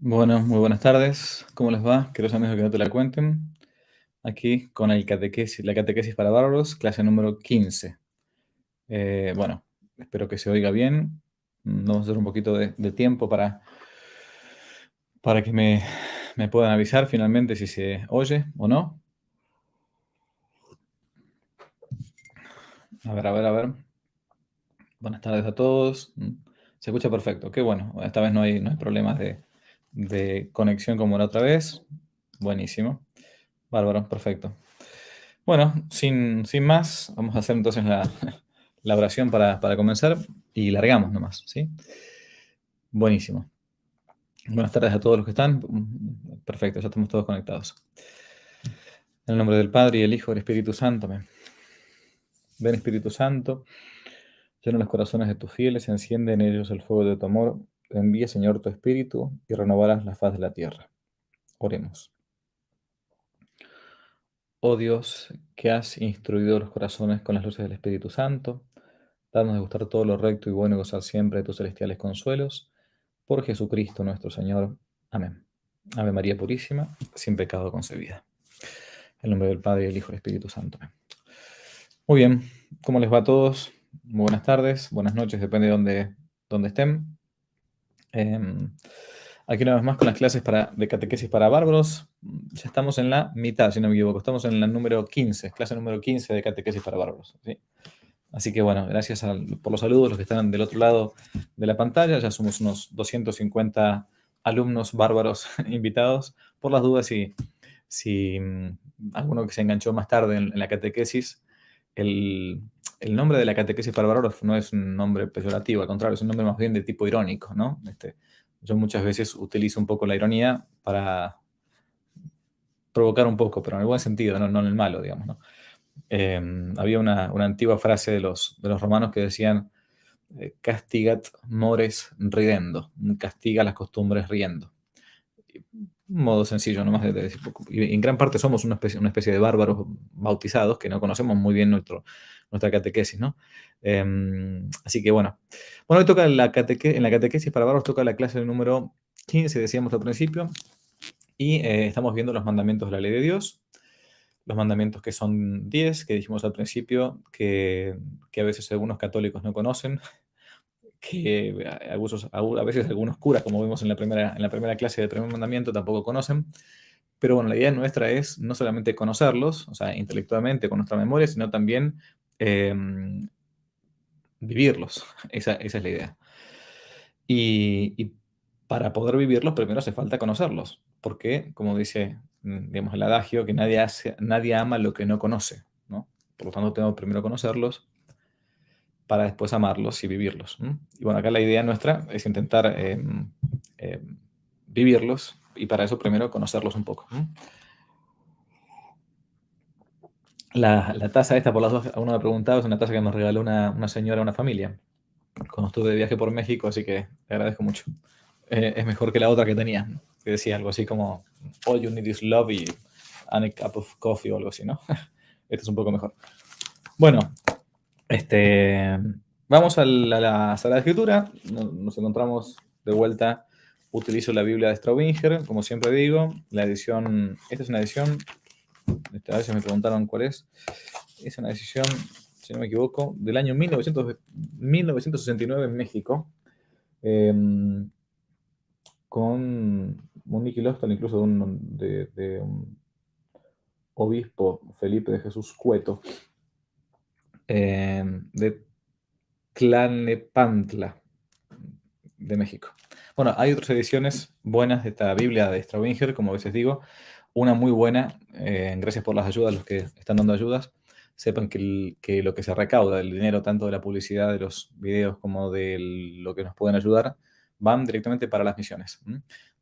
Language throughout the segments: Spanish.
Bueno, muy buenas tardes. ¿Cómo les va? Queridos amigos que no te la cuenten. Aquí con la catequesis para bárbaros, clase número 15. Bueno, espero que se oiga bien. Vamos a hacer un poquito de tiempo para que me puedan avisar finalmente si se oye o no. A ver, a ver, a ver. Buenas tardes a todos. Se escucha perfecto. Qué bueno. Esta vez no hay problemas de conexión como la otra vez. Buenísimo. Bárbaro, perfecto. Bueno, sin más, vamos a hacer entonces la oración para comenzar y largamos nomás, ¿sí? Buenísimo. Buenas tardes a todos los que están. Perfecto, ya estamos todos conectados. En el nombre del Padre y del Hijo y del Espíritu Santo, amén. Ven Espíritu Santo, llena los corazones de tus fieles, enciende en ellos el fuego de tu amor. Envía, Señor, tu Espíritu y renovarás la faz de la tierra. Oremos. Oh Dios, que has instruido los corazones con las luces del Espíritu Santo, danos de gustar todo lo recto y bueno y gozar siempre de tus celestiales consuelos. Por Jesucristo nuestro Señor. Amén. Ave María Purísima, sin pecado concebida. En nombre del Padre, y del Hijo y del Espíritu Santo. Amén. Muy bien, ¿cómo les va a todos? Muy buenas tardes, buenas noches, depende de dónde estén. Aquí una vez más con las clases de catequesis para bárbaros. Ya estamos en la mitad, si no me equivoco. Estamos en la número 15, clase número 15 de catequesis para bárbaros. ¿Sí? Así que bueno, gracias por los saludos, los que están del otro lado de la pantalla. Ya somos unos 250 alumnos bárbaros invitados. Por las dudas, si alguno que se enganchó más tarde en la catequesis, el, el nombre de la catequesis para bárbaros no es un nombre peyorativo, al contrario, es un nombre más bien de tipo irónico, ¿no? Yo muchas veces utilizo un poco la ironía para provocar un poco, pero en el buen sentido, no en el malo, digamos, ¿no? Había una antigua frase de los romanos que decían, castigat mores ridendo, castiga las costumbres riendo. Un modo sencillo nomás de decir, y en gran parte somos una especie de bárbaros bautizados que no conocemos muy bien nuestra catequesis, ¿no? Así que bueno. Bueno, hoy toca en la catequesis para bárbaros toca la clase número 15, decíamos al principio, y estamos viendo los mandamientos de la ley de Dios. Los mandamientos que son 10, que dijimos al principio, que a veces algunos católicos no conocen, que a veces algunos curas, como vimos en la primera clase del primer mandamiento, tampoco conocen. Pero bueno, la idea nuestra es no solamente conocerlos, o sea, intelectualmente con nuestra memoria, sino también eh, vivirlos. Esa es la idea. Y para poder vivirlos, primero hace falta conocerlos. Porque, como dice, digamos, el adagio, que nadie ama lo que no conoce, ¿no? Por lo tanto, tengo que primero conocerlos para después amarlos y vivirlos. Y bueno, acá la idea nuestra es intentar eh, vivirlos y para eso primero conocerlos un poco. La taza esta, por las dos, a uno me preguntaba, es una taza que me regaló una señora a una familia cuando estuve de viaje por México, así que le agradezco mucho. Es mejor que la otra que tenía, que decía algo así como All you need is love y and a cup of coffee o algo así, ¿no? Este es un poco mejor. Bueno, este, vamos a la Sagrada Escritura. Nos encontramos de vuelta. Utilizo la Biblia de Straubinger, como siempre digo. Esta es una edición, a veces me preguntaron cuál es. Es una edición, si no me equivoco, del año 1969 en México. eh, con Monique Lofton, incluso de un obispo, Felipe de Jesús Cueto, de Tlalnepantla, de México. Bueno, hay otras ediciones buenas de esta Biblia de Straubinger, como a veces digo. Una muy buena, gracias por las ayudas, los que están dando ayudas. Sepan que lo que se recauda, el dinero tanto de la publicidad de los videos como de lo que nos pueden ayudar, van directamente para las misiones.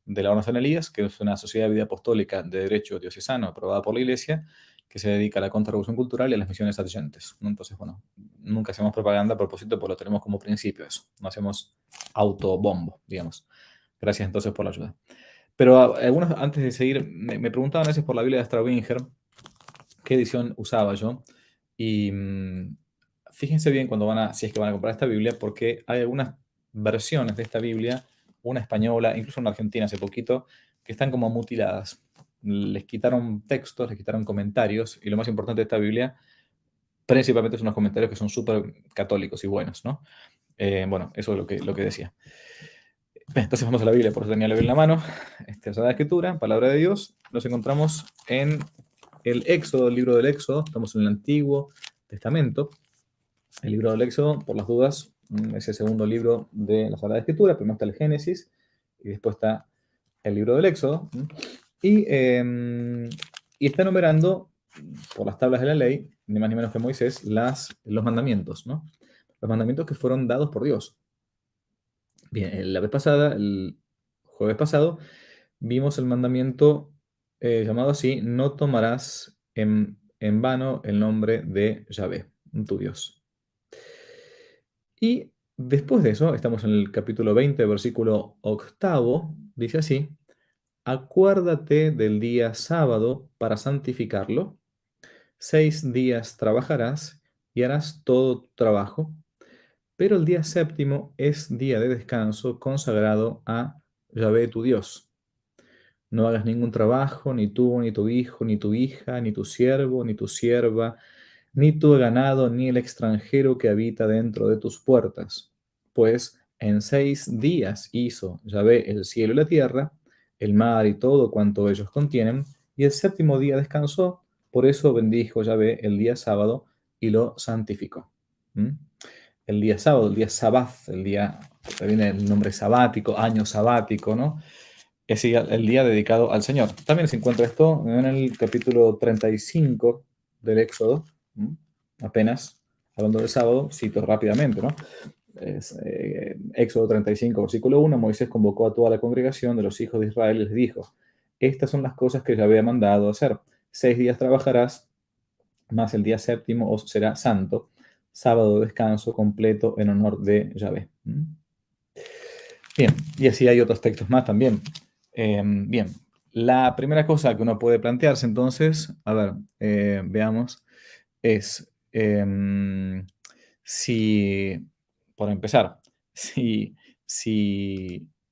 De la Orden Elías, que es una sociedad de vida apostólica de derecho diocesano aprobada por la Iglesia, que se dedica a la contrarrevolución cultural y a las misiones adyentes, ¿no? Entonces, bueno, nunca hacemos propaganda a propósito, porque lo tenemos como principio eso. No hacemos autobombo, digamos. Gracias entonces por la ayuda. Pero algunos, antes de seguir, me preguntaban a veces por la Biblia de Straubinger, qué edición usaba yo. Y fíjense bien si es que van a comprar esta Biblia, porque hay algunas versiones de esta Biblia una española, incluso una argentina hace poquito, que están como mutiladas. Les quitaron textos, les quitaron comentarios, y lo más importante de esta Biblia, principalmente son unos comentarios que son súper católicos y buenos, ¿no? Bueno, eso es lo que decía. Bien, entonces vamos a la Biblia, por eso tenía la Biblia en la mano. Sagrada Escritura, Palabra de Dios. Nos encontramos en el Éxodo, el libro del Éxodo. Estamos en el Antiguo Testamento. El libro del Éxodo, por las dudas, es el segundo libro de la Sagrada Escritura. Primero está el Génesis y después está el libro del Éxodo. Y está enumerando por las tablas de la ley, ni más ni menos que Moisés, los mandamientos, ¿no? Los mandamientos que fueron dados por Dios. Bien, la vez pasada, el jueves pasado, vimos el mandamiento llamado así: no tomarás en vano el nombre de Yahvé, tu Dios. Y después de eso, estamos en el capítulo 20, versículo octavo, dice así: acuérdate del día sábado para santificarlo. 6 días trabajarás y harás todo tu trabajo, pero el día séptimo es día de descanso consagrado a Yahvé tu Dios. No hagas ningún trabajo, ni tú, ni tu hijo, ni tu hija, ni tu siervo, ni tu sierva, ni tu ganado, ni el extranjero que habita dentro de tus puertas. Pues en 6 días hizo Yahvé el cielo y la tierra, el mar y todo cuanto ellos contienen, y el séptimo día descansó. Por eso bendijo Yahvé el día sábado y lo santificó. ¿Mm? El día sábado, el día sabbath, el día, que viene el nombre sabático, año sabático, ¿no? Es el día dedicado al Señor. También se encuentra esto en el capítulo 35 del Éxodo, apenas hablando del sábado, cito rápidamente, ¿no? Éxodo 35, versículo 1: Moisés convocó a toda la congregación de los hijos de Israel y les dijo: estas son las cosas que Yahvé ha mandado hacer. 6 días trabajarás, más el día séptimo os será santo, sábado de descanso completo en honor de Yahvé. Bien, y así hay otros textos más también. Bien, la primera cosa que uno puede plantearse entonces, a ver, veamos, es si, por empezar, si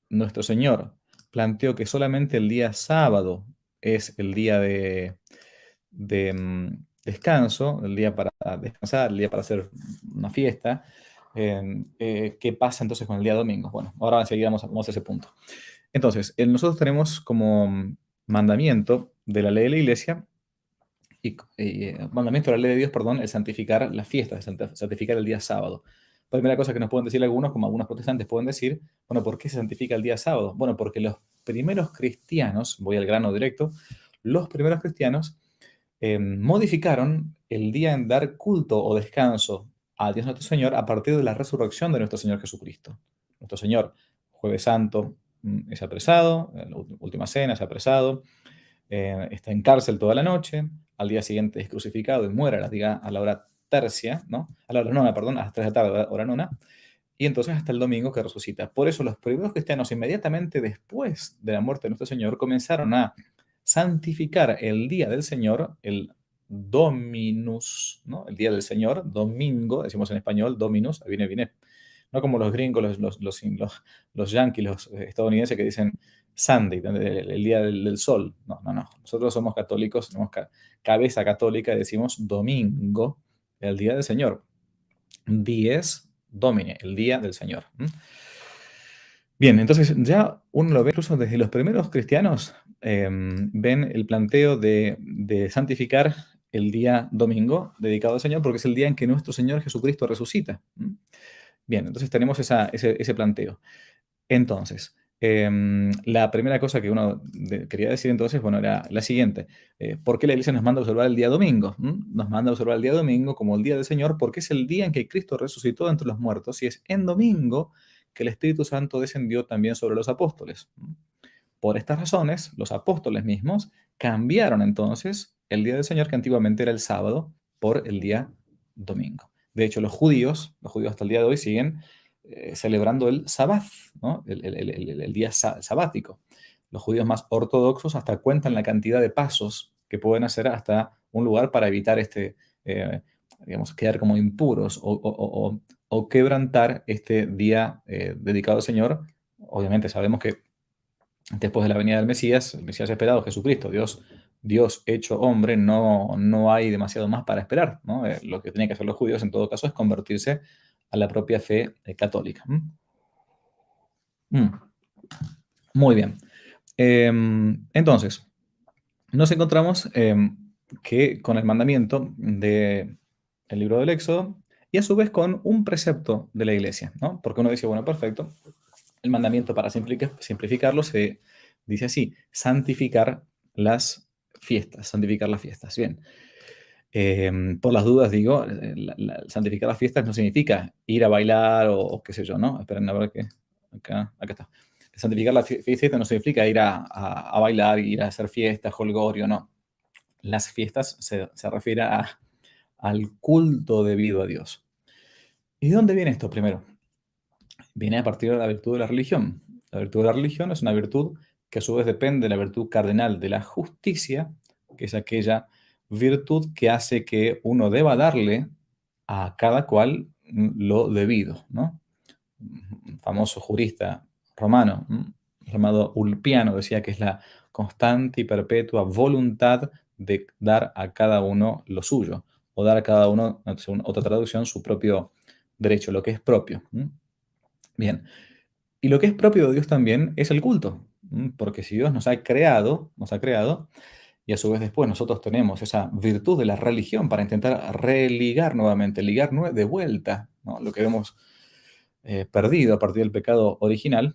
nuestro Señor planteó que solamente el día sábado es el día de descanso, el día para descansar, el día para hacer una fiesta, ¿qué pasa entonces con el día domingo? Bueno, ahora enseguida vamos a ese punto. Entonces, nosotros tenemos como mandamiento de la ley de la iglesia mandamiento de la ley de Dios, perdón, el santificar las fiestas, el santificar el día sábado. Primera cosa que nos pueden decir algunos, como algunos protestantes pueden decir, bueno, ¿por qué se santifica el día sábado? Bueno, porque los primeros cristianos, voy al grano directo, los primeros cristianos modificaron el día en dar culto o descanso a Dios nuestro Señor a partir de la resurrección de nuestro Señor Jesucristo. Nuestro Señor, Jueves Santo, es apresado, en la última cena es apresado, está en cárcel toda la noche, al día siguiente es crucificado y muere a la hora tercia, ¿no? A la hora nona, perdón, a las 3 de la tarde, hora nona, y entonces hasta el domingo que resucita. Por eso los primeros cristianos, inmediatamente después de la muerte de nuestro Señor, comenzaron a santificar el día del Señor, el Dominus, ¿no? El día del Señor, domingo, decimos en español, Dominus, ahí viene, no como los gringos, los yanquis, los estadounidenses que dicen Sunday, el día del sol. No, no, no. Nosotros somos católicos, tenemos cabeza católica y decimos domingo, el día del Señor. Dies Domine, el día del Señor. Bien, entonces ya uno lo ve incluso desde los primeros cristianos, ven el planteo de santificar el día domingo dedicado al Señor, porque es el día en que nuestro Señor Jesucristo resucita. Bien, entonces tenemos ese planteo. Entonces, la primera cosa que uno quería decir entonces, bueno, era la siguiente. ¿Por qué la iglesia nos manda a observar el día domingo? Nos manda a observar el día domingo como el día del Señor porque es el día en que Cristo resucitó entre los muertos y es en domingo que el Espíritu Santo descendió también sobre los apóstoles. Por estas razones, los apóstoles mismos cambiaron entonces el día del Señor, que antiguamente era el sábado, por el día domingo. De hecho, los judíos hasta el día de hoy siguen celebrando el sabbat, ¿no? El día sabático. Los judíos más ortodoxos hasta cuentan la cantidad de pasos que pueden hacer hasta un lugar para evitar digamos, quedar como impuros o quebrantar este día dedicado al Señor, obviamente sabemos que después de la venida del Mesías, el Mesías esperado, Jesucristo, Dios hecho hombre, no hay demasiado más para esperar, ¿no? Lo que tenían que hacer los judíos en todo caso es convertirse a la propia fe católica. Mm, Muy bien. Entonces, nos encontramos que con el mandamiento del libro del Éxodo y a su vez con un precepto de la iglesia, ¿no? Porque uno dice, bueno, perfecto, el mandamiento para simplificarlo se dice así, santificar las santificar las fiestas. Bien, por las dudas digo, santificar las fiestas no significa ir a bailar o qué sé yo, ¿no? Esperen a ver que acá está. Santificar las fiestas no significa ir a bailar, ir a hacer fiestas, holgorio, no. Las fiestas se refiere al culto debido a Dios. ¿Y de dónde viene esto primero? Viene a partir de la virtud de la religión. La virtud de la religión es una virtud que a su vez depende de la virtud cardenal de la justicia, que es aquella virtud que hace que uno deba darle a cada cual lo debido, ¿no? Un famoso jurista romano llamado Ulpiano decía que es la constante y perpetua voluntad de dar a cada uno lo suyo, o dar a cada uno, según otra traducción, su propio derecho, lo que es propio. Bien, y lo que es propio de Dios también es el culto, porque si Dios nos ha creado, y a su vez después nosotros tenemos esa virtud de la religión para intentar religar nuevamente, ligar de vuelta, ¿no? Lo que hemos perdido a partir del pecado original,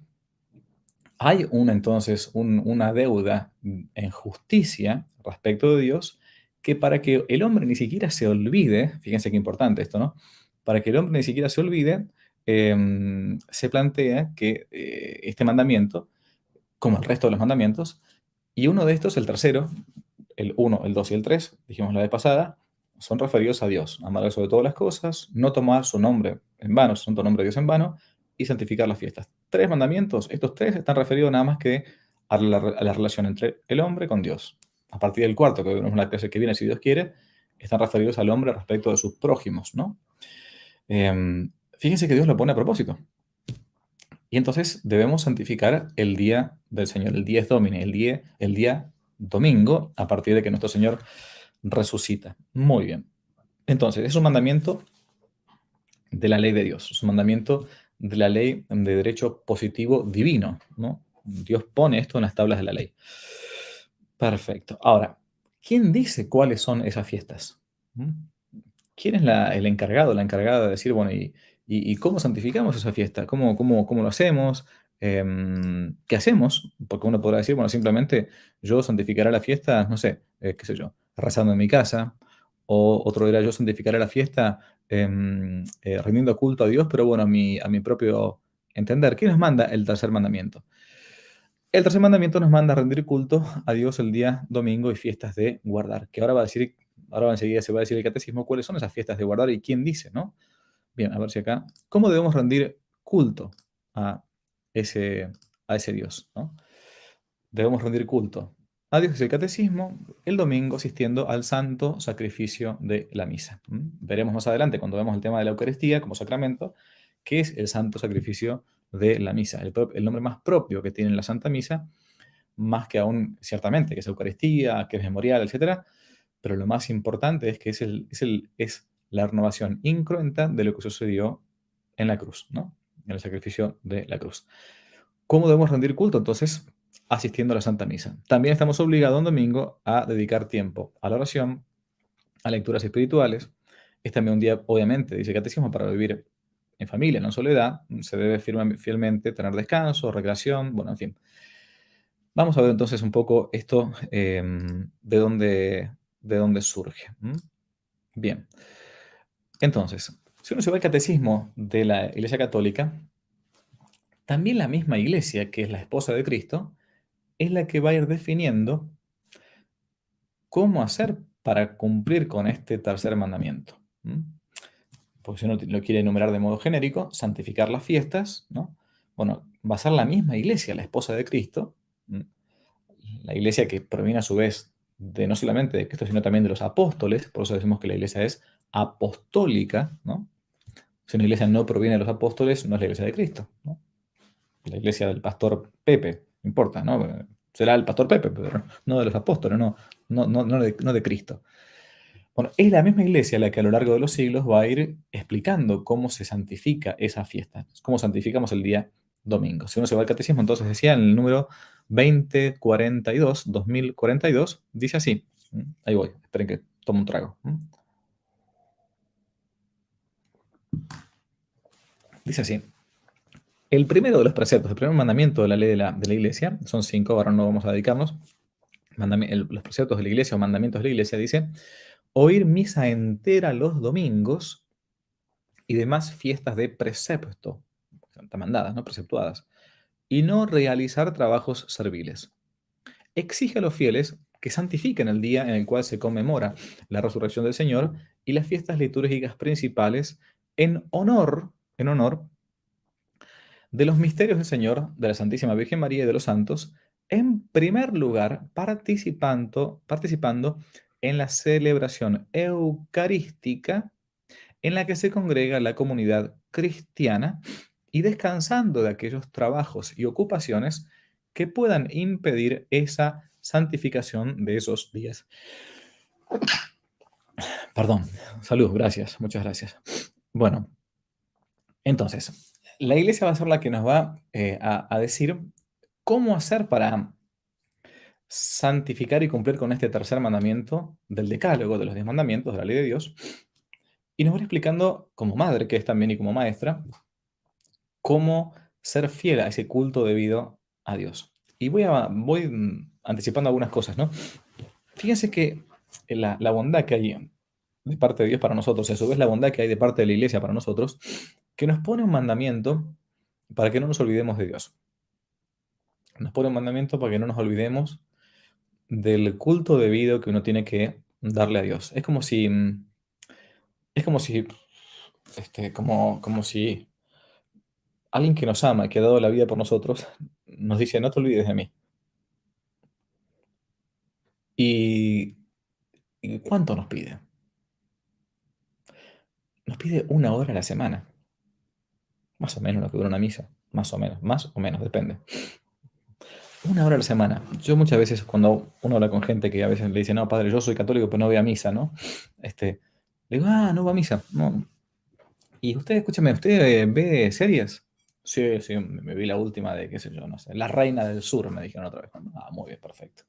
hay entonces una deuda en justicia respecto de Dios que para que el hombre ni siquiera se olvide, fíjense qué importante esto, ¿no? Para que el hombre ni siquiera se olvide, se plantea que este mandamiento, como el resto de los mandamientos, y uno de estos, el tercero, el uno, el 2 y el 3, dijimos la vez pasada, son referidos a Dios, amar sobre todas las cosas, no tomar su nombre en vano, santo nombre de Dios en vano, y santificar las fiestas. Tres mandamientos, estos tres están referidos nada más que a la relación entre el hombre con Dios. A partir del cuarto, que veremos la clase que viene, si Dios quiere, están referidos al hombre respecto de sus prójimos, ¿no? Fíjense que Dios lo pone a propósito. Y entonces debemos santificar el día del Señor, el dies Domini, el día domingo, a partir de que nuestro Señor resucita. Muy bien. Entonces, es un mandamiento de la ley de Dios, es un mandamiento de la ley de derecho positivo divino, ¿no? Dios pone esto en las tablas de la ley. Perfecto. Ahora, ¿quién dice cuáles son esas fiestas? ¿Mm? ¿Quién es el encargado, la encargada de decir, bueno, y cómo santificamos esa fiesta? ¿Cómo lo hacemos? ¿Qué hacemos? Porque uno podrá decir, bueno, simplemente yo santificaré la fiesta, no sé, qué sé yo, rezando en mi casa, o otro dirá, yo santificaré la fiesta rindiendo culto a Dios, pero bueno, a mi propio entender. ¿Quién nos manda el tercer mandamiento? El tercer mandamiento nos manda a rendir culto a Dios el día domingo y fiestas de guardar, que ahora enseguida se va a decir el catecismo cuáles son esas fiestas de guardar y quién dice, ¿no? Bien, a ver si acá, ¿cómo debemos rendir culto a ese, a ese Dios, ¿no? Debemos rendir culto a Dios, dice el catecismo, el domingo asistiendo al santo sacrificio de la misa. Veremos más adelante, cuando vemos el tema de la Eucaristía como sacramento, qué es el santo sacrificio de la misa, el nombre más propio que tiene la Santa Misa, más que aún, ciertamente, que es Eucaristía, que es memorial, etcétera, pero lo más importante es que es la renovación incruenta de lo que sucedió en la cruz, ¿no? En el sacrificio de la cruz. ¿Cómo debemos rendir culto? Entonces, asistiendo a la Santa Misa. También estamos obligados un domingo a dedicar tiempo a la oración, a lecturas espirituales. Es también un día, obviamente, dice el catecismo, para vivir en familia, no en soledad. Se debe fielmente tener descanso, recreación, bueno, en fin. Vamos a ver entonces un poco esto, de dónde surge. Bien. Entonces, si uno se va al catecismo de la Iglesia Católica, también la misma Iglesia, que es la esposa de Cristo, es la que va a ir definiendo cómo hacer para cumplir con este tercer mandamiento. Porque si uno lo quiere enumerar de modo genérico, santificar las fiestas, ¿no? Bueno, va a ser la misma Iglesia, la esposa de Cristo, la Iglesia que proviene a su vez de no solamente de Cristo, sino también de los apóstoles, por eso decimos que la Iglesia es apostólica, ¿no? Si una iglesia no proviene de los apóstoles, no es la iglesia de Cristo, ¿no? la iglesia del pastor Pepe, no importa, ¿no? Será el pastor Pepe, pero no de los apóstoles, no de Cristo. Bueno, es la misma iglesia la que a lo largo de los siglos va a ir explicando cómo se santifica esa fiesta, cómo santificamos el día domingo. Si uno se va al catecismo, entonces decía en el número 2042, dice así. Ahí voy, esperen que tome un trago. Dice así. El primero de los preceptos, el primer mandamiento de la ley de la iglesia, son 5, ahora no vamos a dedicarnos. Los preceptos de la iglesia o mandamientos de la iglesia dice, oír misa entera los domingos y demás fiestas de precepto, mandadas, ¿no? Preceptuadas, y no realizar trabajos serviles. Exige a los fieles que santifiquen el día en el cual se conmemora la resurrección del Señor y las fiestas litúrgicas principales en honor de los misterios del Señor, de la Santísima Virgen María y de los santos, en primer lugar participando en la celebración eucarística en la que se congrega la comunidad cristiana y descansando de aquellos trabajos y ocupaciones que puedan impedir esa santificación de esos días. Perdón, salud, gracias, muchas gracias. Bueno, entonces, la iglesia va a ser la que nos va a decir cómo hacer para santificar y cumplir con este tercer mandamiento del decálogo de los 10 mandamientos de la ley de Dios. Y nos va explicando, como madre, que es también y como maestra, cómo ser fiel a ese culto debido a Dios. Y voy anticipando algunas cosas, ¿no? Fíjense que la bondad que hay de parte de Dios para nosotros, y a su vez la bondad que hay de parte de la iglesia para nosotros, que nos pone un mandamiento para que no nos olvidemos de Dios. Nos pone un mandamiento para que no nos olvidemos del culto debido que uno tiene que darle a Dios. Es como si alguien que nos ama, que ha dado la vida por nosotros, nos dice, no te olvides de mí. ¿Y cuánto nos pide? Nos pide 1 hora a la semana. Más o menos lo que dura una misa. Más o menos, depende. 1 hora a la semana. Yo muchas veces cuando uno habla con gente que a veces le dice, no, padre, yo soy católico, pero no voy a misa, ¿no? Le digo, no va a misa. No. Y usted, escúchame, ¿usted ve series? Sí, sí, me vi la última de, qué sé yo, no sé, La Reina del Sur, me dijeron otra vez. Muy bien, perfecto.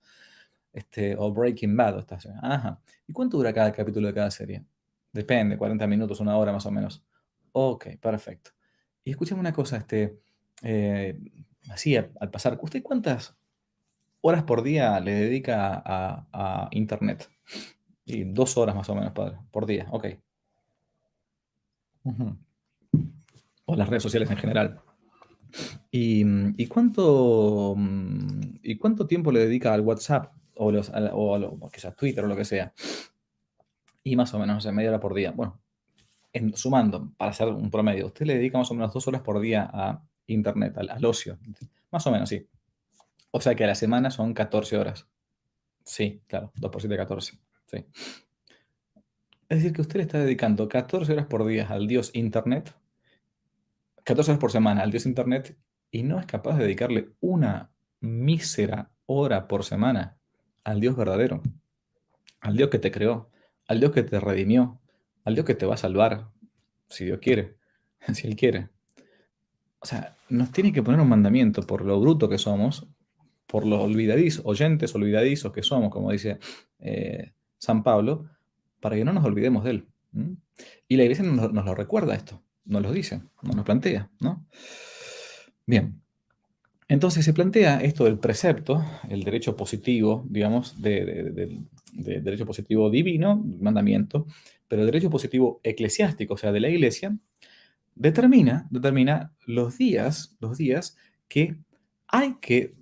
O Breaking Bad, ajá. ¿Y cuánto dura cada capítulo de cada serie? Depende, 40 minutos, 1 hora más o menos. Ok, perfecto. Y escúchame una cosa, eh, así al pasar, ¿usted cuántas horas por día le dedica a Internet? Y 2 horas más o menos, padre, por día, ok. Ujú. O las redes sociales en general. ¿Y cuánto tiempo le dedica al WhatsApp o quizás Twitter o lo que sea? Y más o menos, o sea, media hora por día. Bueno, sumando, para hacer un promedio, usted le dedica más o menos 2 horas por día a Internet, al ocio. Más o menos, sí. O sea que a la semana son 14 horas. Sí, claro, 2 por 7, 14. Sí. Es decir, que usted le está dedicando 14 horas por día al dios Internet, 14 horas por semana al dios Internet, y no es capaz de dedicarle una mísera hora por semana al Dios verdadero, al Dios que te creó, al Dios que te redimió, al Dios que te va a salvar, si Dios quiere, si Él quiere. O sea, nos tiene que poner un mandamiento por lo bruto que somos, por los oyentes olvidadizos que somos, como dice San Pablo, para que no nos olvidemos de Él. Y la iglesia nos lo recuerda esto, nos lo dice, nos lo plantea, ¿no? Bien, entonces se plantea esto del precepto, el derecho positivo, digamos, del derecho positivo divino, mandamiento, pero el derecho positivo eclesiástico, o sea, de la iglesia, determina los días que hay que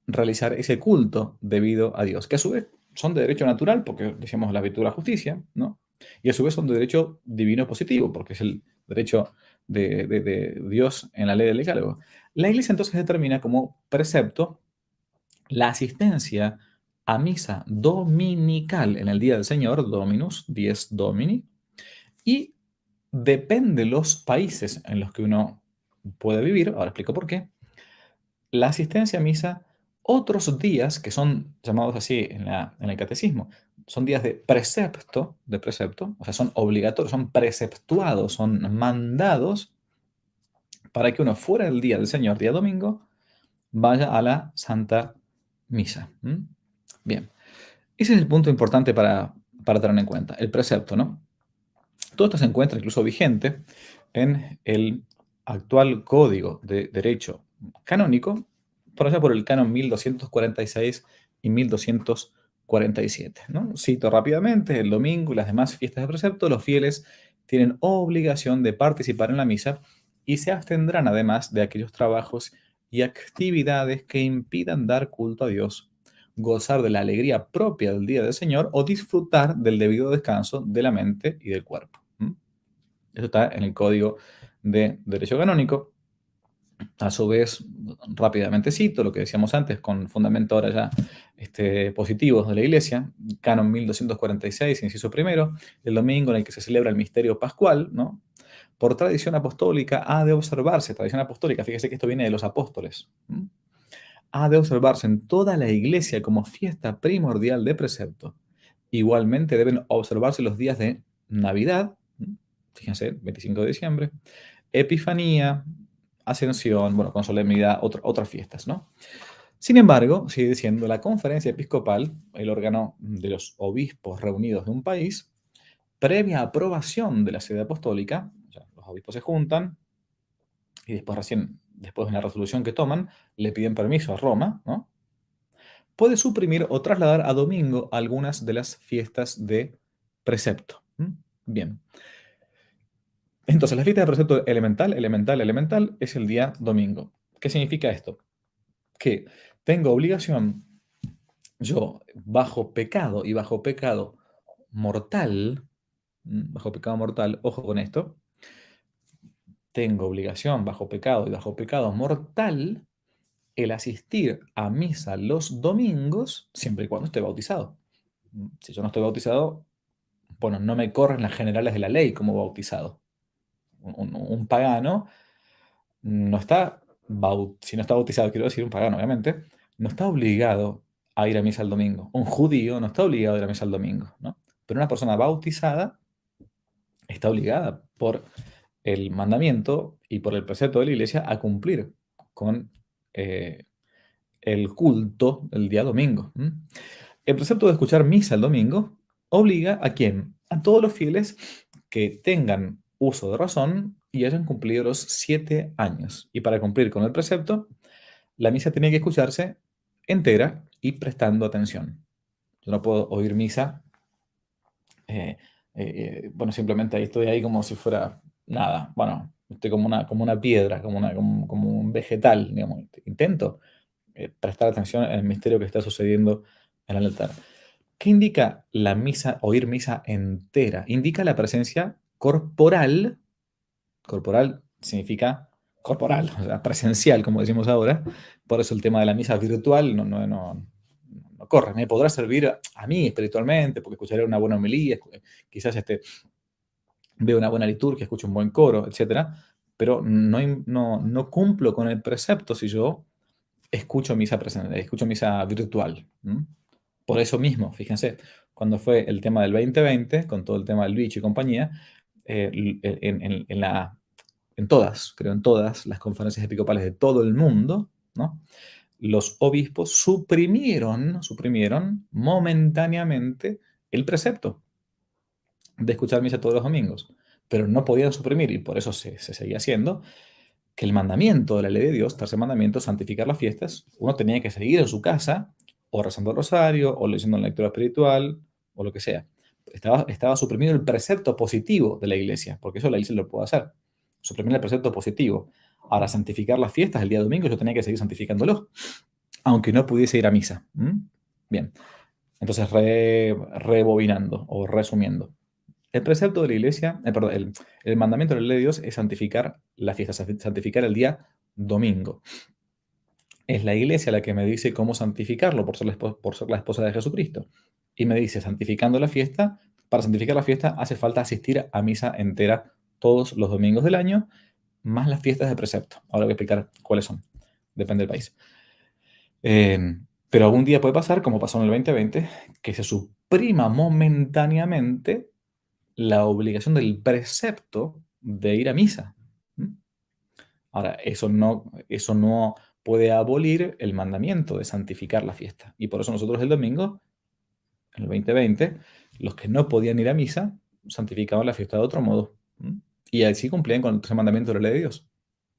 realizar ese culto debido a Dios, que a su vez son de derecho natural, porque decíamos la virtud de la justicia, ¿no? Y a su vez son de derecho divino positivo, porque es el derecho de Dios en la ley del decálogo. La iglesia entonces determina como precepto la asistencia a misa dominical en el día del Señor, Dominus, Dies Domini, y depende los países en los que uno puede vivir, ahora explico por qué, la asistencia a misa otros días que son llamados así en el catecismo. Son días de precepto, o sea, son obligatorios, son preceptuados, son mandados para que uno fuera del día del Señor, día domingo, vaya a la Santa Misa. ¿M? Bien, ese es el punto importante para tener en cuenta, el precepto, ¿no? Todo esto se encuentra incluso vigente en el actual Código de Derecho Canónico, por allá por el canon 1246 y 1247. ¿No? Cito rápidamente, el domingo y las demás fiestas de precepto, los fieles tienen obligación de participar en la misa y se abstendrán además de aquellos trabajos y actividades que impidan dar culto a Dios, gozar de la alegría propia del día del Señor o disfrutar del debido descanso de la mente y del cuerpo. ¿Mm? Eso está en el Código de Derecho Canónico. A su vez, rápidamente cito lo que decíamos antes, con fundamento ahora ya positivos de la Iglesia, Canon 1246, inciso primero, el domingo en el que se celebra el misterio pascual, ¿no? Por tradición apostólica ha de observarse, tradición apostólica, fíjese que esto viene de los apóstoles, ¿m? Ha de observarse en toda la Iglesia como fiesta primordial de precepto. Igualmente deben observarse los días de Navidad, ¿m? Fíjense, 25 de diciembre, Epifanía, Ascensión, bueno, con solemnidad, otras fiestas, ¿no? Sin embargo, sigue diciendo, la conferencia episcopal, el órgano de los obispos reunidos de un país, previa aprobación de la sede apostólica, o sea, los obispos se juntan y después de una resolución que toman, le piden permiso a Roma, ¿no? Puede suprimir o trasladar a domingo algunas de las fiestas de precepto. ¿M? Bien. Entonces, la fiesta de precepto elemental es el día domingo. ¿Qué significa esto? Que tengo obligación, yo, bajo pecado mortal, bajo pecado mortal, ojo con esto, tengo obligación bajo pecado y bajo pecado mortal el asistir a misa los domingos siempre y cuando esté bautizado. Si yo no estoy bautizado, bueno, no me corren las generales de la ley como bautizado. Un pagano no está, si no está bautizado, quiero decir un pagano, obviamente, no está obligado a ir a misa el domingo. Un judío no está obligado a ir a misa el domingo, ¿no? Pero una persona bautizada está obligada por el mandamiento y por el precepto de la iglesia a cumplir con el culto el día domingo. ¿M? El precepto de escuchar misa el domingo obliga a quién? A todos los fieles que tengan uso de razón y hayan cumplido los 7 años. Y para cumplir con el precepto, la misa tiene que escucharse entera y prestando atención. Yo no puedo oír misa, eh, bueno, simplemente ahí estoy ahí como si fuera nada. Bueno, estoy como una piedra, como un vegetal, digamos. Intento prestar atención en el misterio que está sucediendo en el altar. ¿Qué indica la misa, oír misa entera? Indica la presencia corporal. Corporal significa corporal, o sea, presencial, como decimos ahora. Por eso el tema de la misa virtual no corre. Me podrá servir a mí espiritualmente, porque escucharé una buena homilía, quizás veo una buena liturgia, escucho un buen coro, etcétera, pero no cumplo con el precepto si yo escucho misa virtual. ¿M? Por eso mismo, fíjense, cuando fue el tema del 2020, con todo el tema del bicho y compañía, en todas, creo, en todas las conferencias episcopales de todo el mundo, ¿no? Los obispos suprimieron momentáneamente el precepto de escuchar misa todos los domingos, pero no podían suprimir, y por eso se seguía haciendo, que el mandamiento de la ley de Dios, tercer mandamiento, santificar las fiestas, uno tenía que seguir en su casa, o rezando el rosario, o leyendo la lectura espiritual, o lo que sea. Estaba suprimido el precepto positivo de la iglesia, porque eso la iglesia lo puede hacer. Suprimir el precepto positivo. Ahora, santificar las fiestas el día domingo, yo tenía que seguir santificándolo, aunque no pudiese ir a misa. ¿Mm? Bien, entonces rebobinando o resumiendo. El precepto de la iglesia, perdón, el mandamiento de la ley de Dios es santificar la fiesta, santificar el día domingo. Es la iglesia la que me dice cómo santificarlo por ser la esposa de Jesucristo. Y me dice, santificando la fiesta, para santificar la fiesta hace falta asistir a misa entera todos los domingos del año, más las fiestas de precepto. Ahora voy a explicar cuáles son. depende del país. Pero algún día puede pasar, como pasó en el 2020, que se suprima momentáneamente la obligación del precepto de ir a misa. ¿Mm? Ahora, eso no puede abolir el mandamiento de santificar la fiesta. Y por eso nosotros el domingo, en el 2020, los que no podían ir a misa, santificaban la fiesta de otro modo. ¿Mm? Y así cumplían con el tercer mandamiento de la ley de Dios.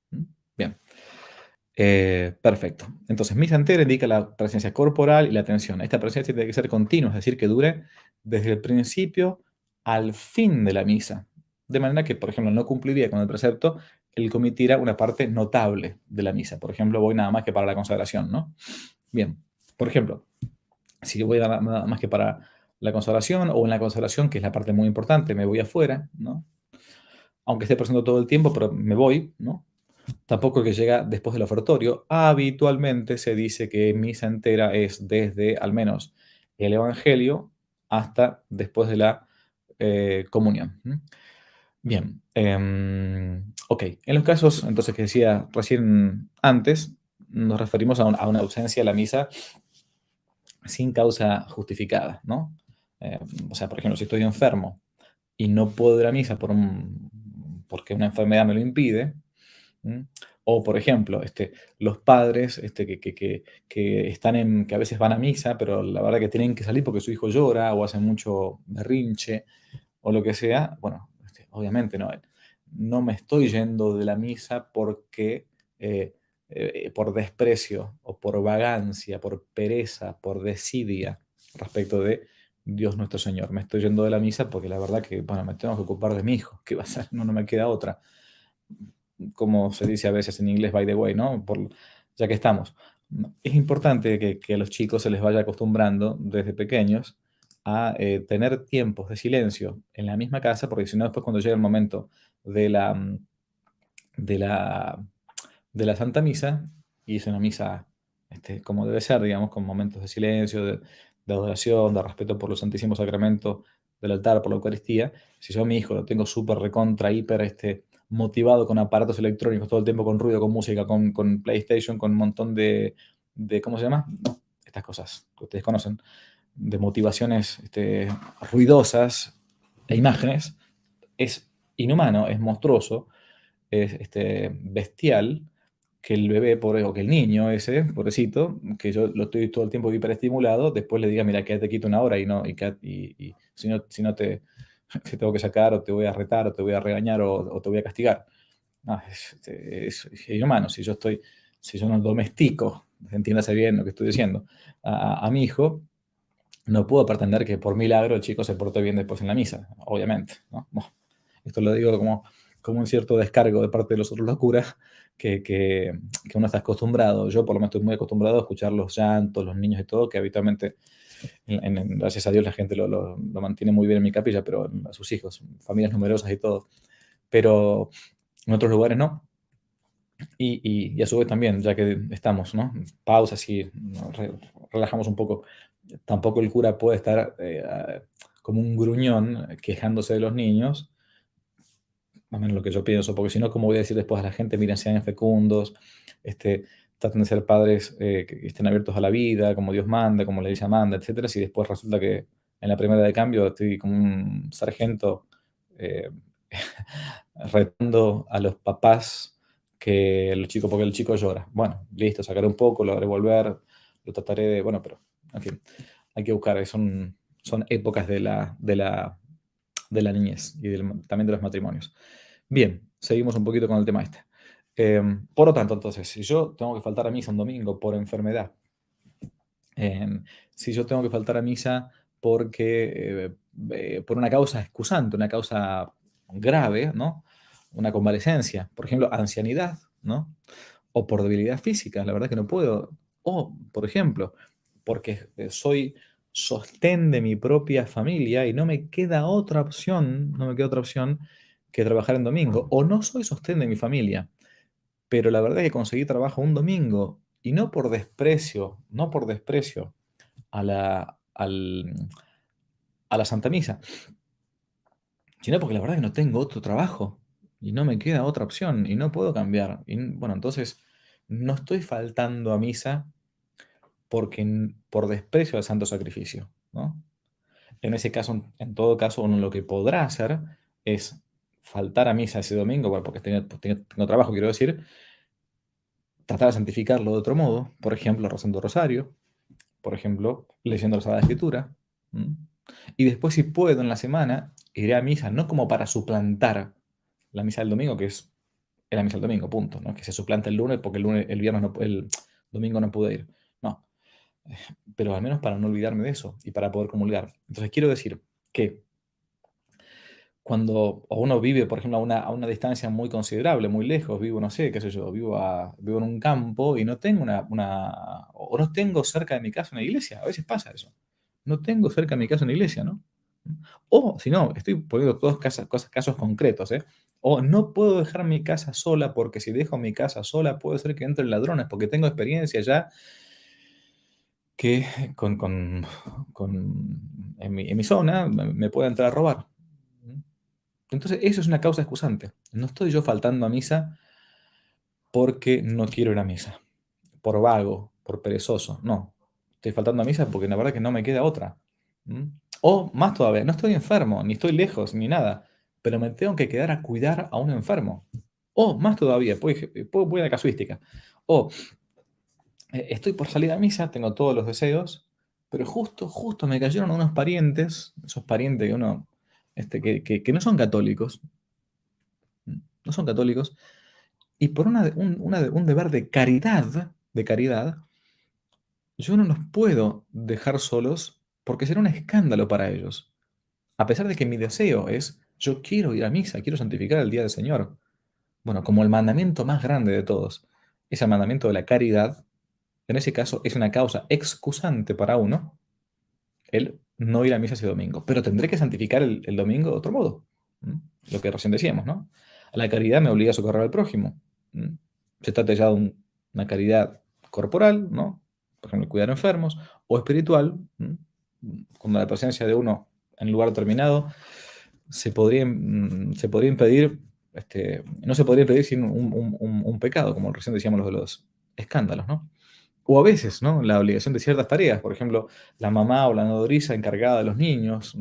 ¿Mm? Bien. Perfecto. Entonces, misa entera indica la presencia corporal y la atención. Esta presencia tiene que ser continua, es decir, que dure desde el principio al fin de la misa. De manera que, por ejemplo, no cumpliría con el precepto el que omitiera una parte notable de la misa. Por ejemplo, voy nada más que para la consagración, ¿no? Bien. Por ejemplo, si voy nada más que para la consagración o en la consagración, que es la parte muy importante, me voy afuera, ¿no? Aunque esté presente todo el tiempo, pero me voy, ¿no? Tampoco el que llega después del ofertorio. Habitualmente se dice que misa entera es desde al menos el Evangelio hasta después de la comunión. ¿Mm? Bien. Ok. En los casos, entonces, que decía recién antes, nos referimos a una ausencia de la misa sin causa justificada, ¿no? Eh, o sea, por ejemplo, si estoy enfermo y no puedo ir a misa porque una enfermedad me lo impide. ¿Mm? O, por ejemplo, los padres que a veces van a misa, pero la verdad que tienen que salir porque su hijo llora o hace mucho berrinche o lo que sea. Bueno, obviamente no me estoy yendo de la misa eh, por desprecio o por vagancia, por pereza, por desidia respecto de Dios nuestro Señor. Me estoy yendo de la misa porque la verdad que, bueno, me tengo que ocupar de mi hijo. ¿Qué va a ser? No me queda otra, como se dice a veces en inglés, by the way, ¿no? Ya que estamos. Es importante que a los chicos se les vaya acostumbrando desde pequeños a tener tiempos de silencio en la misma casa, porque si no, después cuando llega el momento de la, de la, de la Santa Misa, y es una misa como debe ser, digamos, con momentos de silencio, de adoración, de respeto por los santísimos sacramentos del altar, por la Eucaristía. Si yo a mi hijo lo tengo súper recontra, hiper, motivado con aparatos electrónicos todo el tiempo, con ruido, con música, con PlayStation, con un montón ¿cómo se llama? Estas cosas que ustedes conocen, de motivaciones ruidosas e imágenes, es inhumano, es monstruoso, es bestial que el bebé, o que el niño ese, pobrecito, que yo lo estoy todo el tiempo hiperestimulado, después le diga, mira, quédate quieto una hora y si no te tengo que sacar, o te voy a retar, o te voy a regañar, o te voy a castigar. No, es inhumano. Si yo no domestico, entiéndase bien lo que estoy diciendo, a mi hijo, no puedo pretender que por milagro el chico se porte bien después en la misa, obviamente, ¿no? Bueno, esto lo digo como un cierto descargo de parte de los otros locuras que uno está acostumbrado. Yo por lo menos estoy muy acostumbrado a escuchar los llantos, los niños y todo, que habitualmente, gracias a Dios, la gente lo mantiene muy bien en mi capilla, pero a sus hijos, familias numerosas y todo. Pero en otros lugares no. Y a su vez también, ya que estamos, ¿no? Pausas y relajamos un poco. Tampoco el cura puede estar como un gruñón quejándose de los niños, más o menos lo que yo pienso, porque si no, ¿cómo voy a decir después a la gente, miren, sean fecundos, traten de ser padres que estén abiertos a la vida, como Dios manda, como la iglesia manda, etcétera, si después resulta que en la primera de cambio estoy como un sargento eh, retando a los papás porque el chico llora. Bueno, listo, sacaré un poco, lo haré volver, lo trataré bueno, pero, en fin, hay que buscar, son épocas de la niñez y también de los matrimonios. Bien, seguimos un poquito con el tema este. Por lo tanto, entonces, si yo tengo que faltar a misa un domingo por enfermedad, si yo tengo que faltar a misa por una causa excusante, una causa grave, ¿no? Una convalecencia, por ejemplo, ancianidad, ¿no? O por debilidad física, la verdad que no puedo. O, por ejemplo, porque soy sostén de mi propia familia y no me queda otra opción que trabajar en domingo. O no soy sostén de mi familia, pero la verdad es que conseguí trabajo un domingo y no por desprecio a la Santa Misa, sino porque la verdad es que no tengo otro trabajo y no me queda otra opción y no puedo cambiar. Y bueno, entonces no estoy faltando a misa por desprecio al santo sacrificio, ¿no? En ese caso, en todo caso, uno lo que podrá hacer es faltar a misa ese domingo, bueno, porque tengo trabajo, quiero decir, tratar de santificarlo de otro modo, por ejemplo, rezando rosario, por ejemplo, leyendo la Sagrada Escritura. ¿M? Y después, si puedo, en la semana, iré a misa, no como para suplantar la misa del domingo, que es la misa del domingo, punto, ¿no? Que se suplanta el lunes porque el viernes el domingo no pude ir. No, pero al menos para no olvidarme de eso y para poder comulgar. Entonces quiero decir que cuando uno vive, por ejemplo, a una distancia muy considerable, muy lejos, vivo, no sé, qué sé yo, vivo en un campo y no tengo o no tengo cerca de mi casa una iglesia, a veces pasa eso. No tengo cerca de mi casa una iglesia, ¿no? O, si no, estoy poniendo todos casos concretos, ¿eh? O no puedo dejar mi casa sola porque si dejo mi casa sola puede ser que entren ladrones, porque tengo experiencia ya que en mi zona me puede entrar a robar. Entonces, eso es una causa excusante. No estoy yo faltando a misa porque no quiero ir a misa, por vago, por perezoso. No. Estoy faltando a misa porque la verdad que no me queda otra. ¿Mm? O más todavía, no estoy enfermo, ni estoy lejos, ni nada, pero me tengo que quedar a cuidar a un enfermo. O más todavía, voy a la casuística. O estoy por salir a misa, tengo todos los deseos, pero justo me cayeron unos parientes, esos parientes que uno, que no son católicos, no son católicos, y por un deber de caridad, yo no los puedo dejar solos porque será un escándalo para ellos. A pesar de que mi deseo es, yo quiero ir a misa, quiero santificar el día del Señor. Bueno, como el mandamiento más grande de todos es el mandamiento de la caridad, en ese caso es una causa excusante para uno el no ir a misa ese domingo. Pero tendré que santificar el domingo de otro modo. ¿Mm? Lo que recién decíamos, ¿no? A la caridad me obliga a socorrer al prójimo. ¿Mm? Se trata ya de una caridad corporal, ¿no? Por ejemplo, cuidar enfermos, o espiritual, ¿m? Cuando la presencia de uno en un lugar determinado se podría impedir, no se podría impedir sin un pecado, como recién decíamos los de los escándalos, ¿no? O a veces, ¿no? La obligación de ciertas tareas, por ejemplo, la mamá o la nodriza encargada de los niños,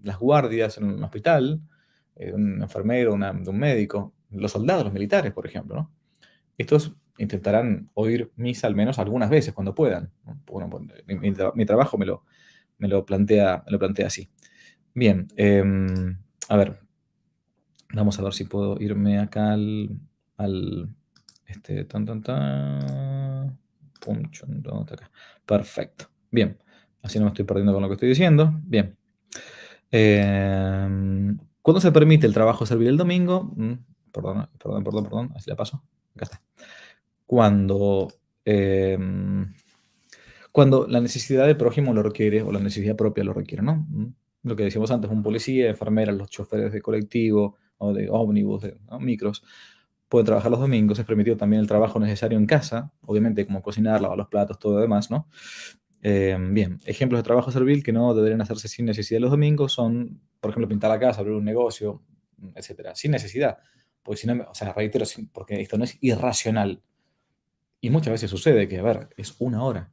las guardias en un hospital, un enfermero, de un médico, los soldados, los militares, por ejemplo, ¿no? Estos intentarán oír misa al menos algunas veces cuando puedan, ¿no? Bueno, mi trabajo me lo plantea así. Bien, a ver, vamos a ver si puedo irme acá al tan, tan, tan. Pum, chun, ¿dónde está acá? Perfecto. Bien. Así no me estoy perdiendo con lo que estoy diciendo. Bien. ¿Cuándo se permite el trabajo servil el domingo? Perdón, perdón, perdón, perdón. Así la paso. Acá está. Cuando, cuando la necesidad del prójimo lo requiere o la necesidad propia lo requiere, ¿no? Lo que decíamos antes, un policía, enfermera, los choferes de colectivo o de ómnibus, ¿no? Micros, pueden trabajar los domingos. Es permitido también el trabajo necesario en casa, obviamente como cocinar, lavar los platos, todo lo demás, ¿no? Bien, ejemplos de trabajo servil que no deberían hacerse sin necesidad los domingos son, por ejemplo, pintar la casa, abrir un negocio, etcétera, sin necesidad. Porque si no, o sea, reitero, porque esto no es irracional. Y muchas veces sucede que, a ver, es una hora.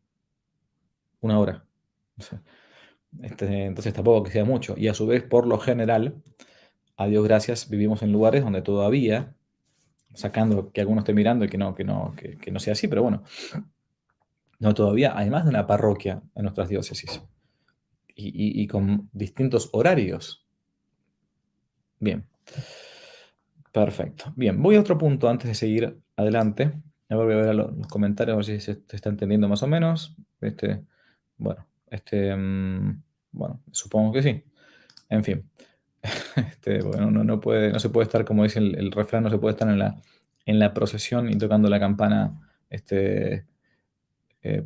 Una hora. O sea, entonces tampoco que sea mucho. Y a su vez, por lo general, a Dios gracias, vivimos en lugares donde todavía, sacando que alguno esté mirando y que no sea así, pero bueno, no todavía hay más de una parroquia en nuestras diócesis y con distintos horarios. Bien, perfecto. Bien, voy a otro punto antes de seguir adelante. A ver, voy a ver los comentarios, a ver si se está entendiendo más o menos. Bueno, bueno, supongo que sí. En fin. Bueno, no se puede estar, como dice el refrán, no se puede estar en la procesión y tocando la campana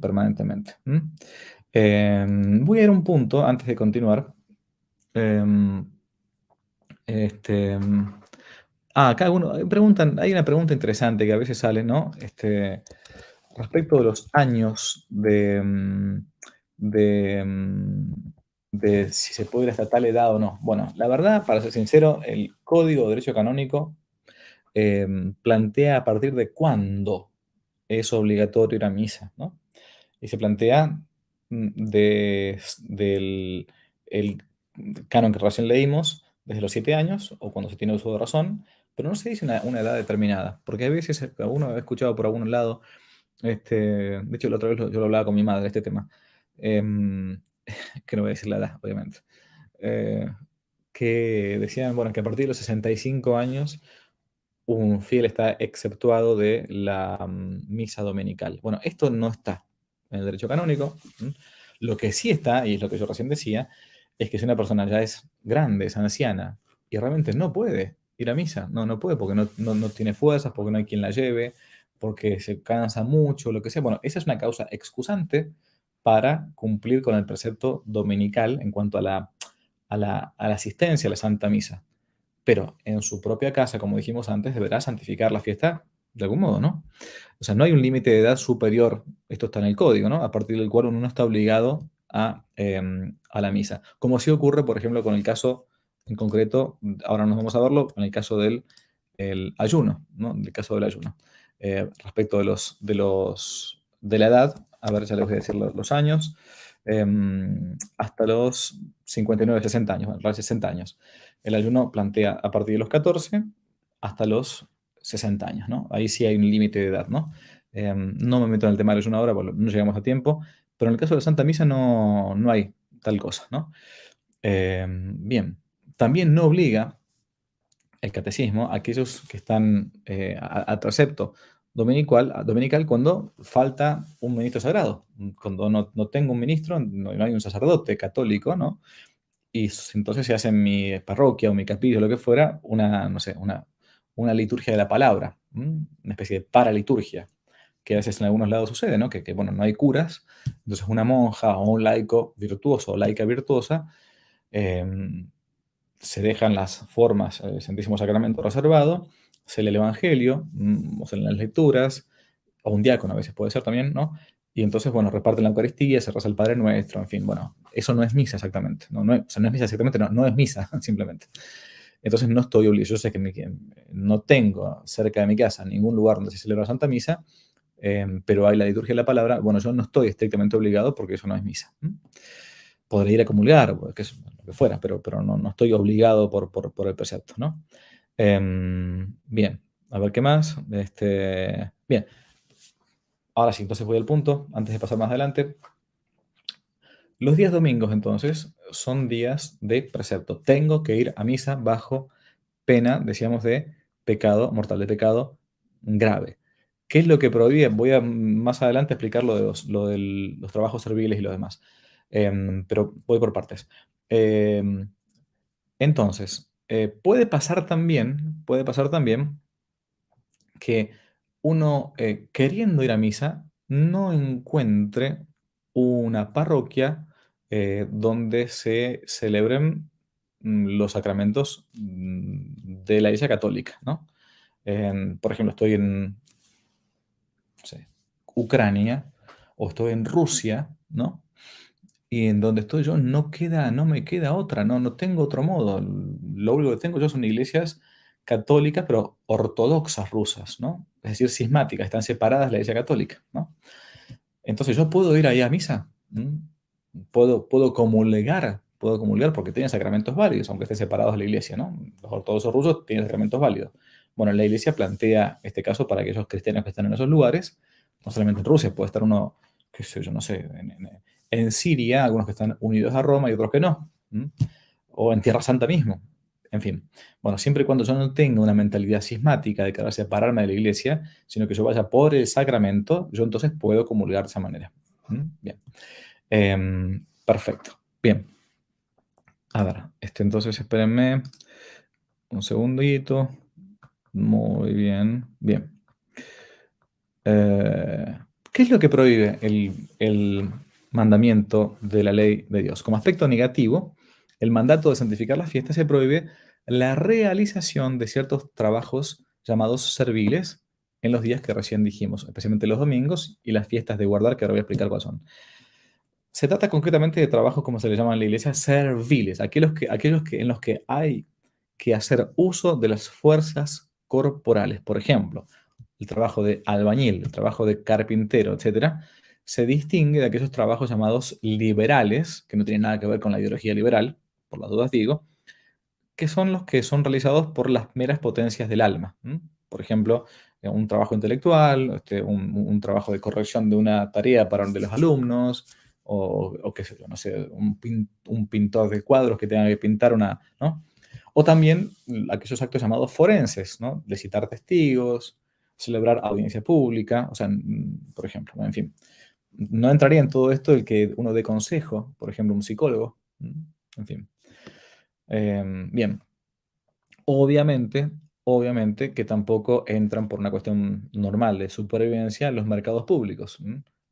permanentemente. Voy a ir a un punto antes de continuar. Em, este, acá preguntan, hay una pregunta interesante que a veces sale, ¿no? Respecto de los años de, de si se puede ir hasta tal edad o no. Bueno, la verdad, para ser sincero, el Código de Derecho Canónico plantea a partir de cuándo es obligatorio ir a misa, ¿no? Y se plantea del el canon que recién leímos, desde los 7 años o cuando se tiene uso de razón, pero no se dice una edad determinada, porque a veces uno ha escuchado por algún lado, de hecho la otra vez yo lo hablaba con mi madre, este tema, em, que no voy a decir la edad, obviamente, eh, que decían, bueno, que a partir de los 65 años un fiel está exceptuado de la misa dominical. Bueno, esto no está en el derecho canónico. ¿M? Lo que sí está, y es lo que yo recién decía, es que si una persona ya es grande, es anciana, y realmente no puede ir a misa, no puede porque no tiene fuerzas, porque no hay quien la lleve, porque se cansa mucho, lo que sea. Bueno, esa es una causa excusante para cumplir con el precepto dominical en cuanto a la asistencia a la Santa Misa, pero en su propia casa, como dijimos antes, deberá santificar la fiesta de algún modo, ¿no? O sea, no hay un límite de edad superior, esto está en el código, ¿no? A partir del cual uno no está obligado a la misa. Como sí ocurre, por ejemplo, con el caso en concreto, ahora nos vamos a verlo, con el caso del ayuno, ¿no? El caso del ayuno. Respecto de la edad, a ver, ya les voy a decir los años, hasta los 59, 60 años, bueno, en realidad 60 años. El ayuno plantea a partir de los 14 hasta los 60 años, ¿no? Ahí sí hay un límite de edad, ¿no? No me meto en el tema del ayuno ahora, porque no llegamos a tiempo, pero en el caso de la Santa Misa no hay tal cosa, ¿no? Bien, también no obliga el catecismo a aquellos que están a precepto dominical cuando falta un ministro sagrado, cuando no tengo un ministro, no hay un sacerdote católico, ¿no? Y entonces se hace en mi parroquia o mi capilla o lo que fuera no sé, una liturgia de la palabra, una especie de paraliturgia, que a veces en algunos lados sucede, ¿no? Bueno, no hay curas, entonces una monja o un laico virtuoso o laica virtuosa em, se dejan las formas del Santísimo Sacramento reservado, se lee el Evangelio, o se leen las lecturas, o un diácono a veces puede ser también, ¿no? Y entonces, bueno, reparten la Eucaristía, se reza el Padre Nuestro, en fin, bueno, eso no es misa exactamente, o sea, no es misa exactamente, no es misa, simplemente. Entonces no estoy obligado, yo sé que no tengo cerca de mi casa ningún lugar donde se celebra la Santa Misa, pero hay la liturgia de la palabra, bueno, yo no estoy estrictamente obligado porque eso no es misa. Podré ir a comulgar, o que lo que fuera, pero no estoy obligado por el precepto, ¿no? Bien, a ver qué más. Bien, ahora sí, entonces voy al punto, antes de pasar más adelante. Los días domingos, entonces, son días de precepto. Tengo que ir a misa bajo pena, decíamos, de pecado, mortal de pecado grave. ¿Qué es lo que prohíbe? Voy a más adelante explicar lo de los trabajos serviles y lo demás. Pero voy por partes. Entonces, puede pasar también que uno, queriendo ir a misa, no encuentre una parroquia donde se celebren los sacramentos de la Iglesia Católica, ¿no? Por ejemplo, estoy en, no sé, Ucrania o estoy en Rusia, ¿no? Y en donde estoy yo no me queda otra, no tengo otro modo. Lo único que tengo yo son iglesias católicas, pero ortodoxas rusas, ¿no? Es decir, cismáticas, están separadas de la iglesia católica, ¿no? Entonces yo puedo ir ahí a misa, puedo comulgar porque tienen sacramentos válidos, aunque estén separados de la iglesia, ¿no? Los ortodoxos rusos tienen sacramentos válidos. Bueno, la iglesia plantea este caso para aquellos cristianos que están en esos lugares, no solamente en Rusia, puede estar uno, qué sé yo, no sé, en Siria, algunos que están unidos a Roma y otros que no, o en Tierra Santa mismo. En fin, bueno, siempre y cuando yo no tenga una mentalidad cismática de querer separarme de la iglesia, sino que yo vaya por el sacramento, yo entonces puedo comulgar de esa manera. Bien. Perfecto. Bien. A ver, entonces espérenme un segundito. Muy bien. Bien. Eh, ¿Qué es lo que prohíbe el mandamiento de la ley de Dios? Como aspecto negativo, el mandato de santificar las fiestas se prohíbe la realización de ciertos trabajos llamados serviles en los días que recién dijimos, especialmente los domingos y las fiestas de guardar, que ahora voy a explicar cuáles son. Se trata concretamente de trabajos, como se le llama en la iglesia, serviles, en los que hay que hacer uso de las fuerzas corporales. Por ejemplo, el trabajo de albañil, el trabajo de carpintero, etcétera, se distingue de aquellos trabajos llamados liberales, que no tienen nada que ver con la ideología liberal, por las dudas digo, que son los que son realizados por las meras potencias del alma. ¿M? Por ejemplo, un trabajo intelectual, un trabajo de corrección de una tarea para de los alumnos, o qué sé yo, no sé, un pintor de cuadros que tenga que pintar una, ¿no? O también aquellos actos llamados forenses, ¿no? De citar testigos, celebrar audiencia pública, o sea, por ejemplo, ¿no? En fin. No entraría en todo esto el que uno dé consejo, por ejemplo, un psicólogo, en fin. Bien, obviamente, obviamente que tampoco entran por una cuestión normal de supervivencia en los mercados públicos,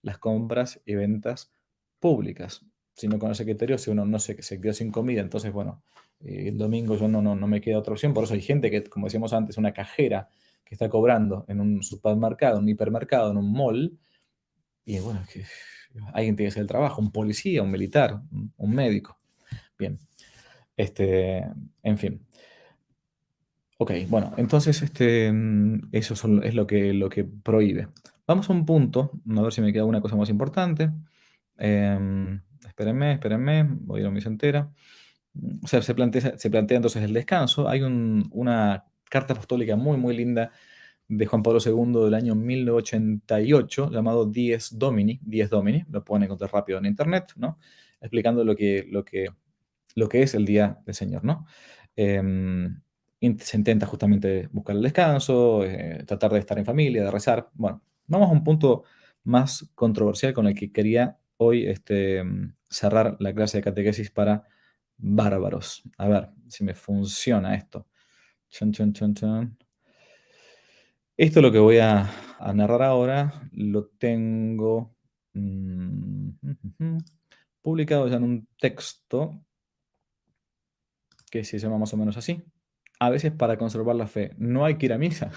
las compras y ventas públicas. Si no con ese criterio, si uno no se quedó sin comida, entonces, bueno, el domingo yo no me queda otra opción. Por eso hay gente que, como decíamos antes, una cajera que está cobrando en un supermercado, un hipermercado, en un mall, y bueno, que alguien tiene que hacer el trabajo, un policía, un militar, un médico. Bien, en fin. Ok, bueno, entonces eso es lo que prohíbe. Vamos a un punto, a ver si me queda una cosa más importante. Espérenme, voy a ir a mi entera. O sea, se plantea entonces el descanso. Hay una carta apostólica muy, muy linda de Juan Pablo II del año 1988, llamado Dies Domini, lo pueden encontrar rápido en internet, ¿no? Explicando lo que es el Día del Señor, ¿no? Em, se intenta justamente buscar el descanso, tratar de estar en familia, de rezar. Bueno, vamos a un punto más controversial con el que quería hoy cerrar la clase de catequesis para bárbaros. A ver si me funciona esto. Chon, chon, chon, chon. Esto es lo que voy a narrar ahora, lo tengo publicado ya en un texto que se llama más o menos así. A veces para conservar la fe no hay que ir a misa.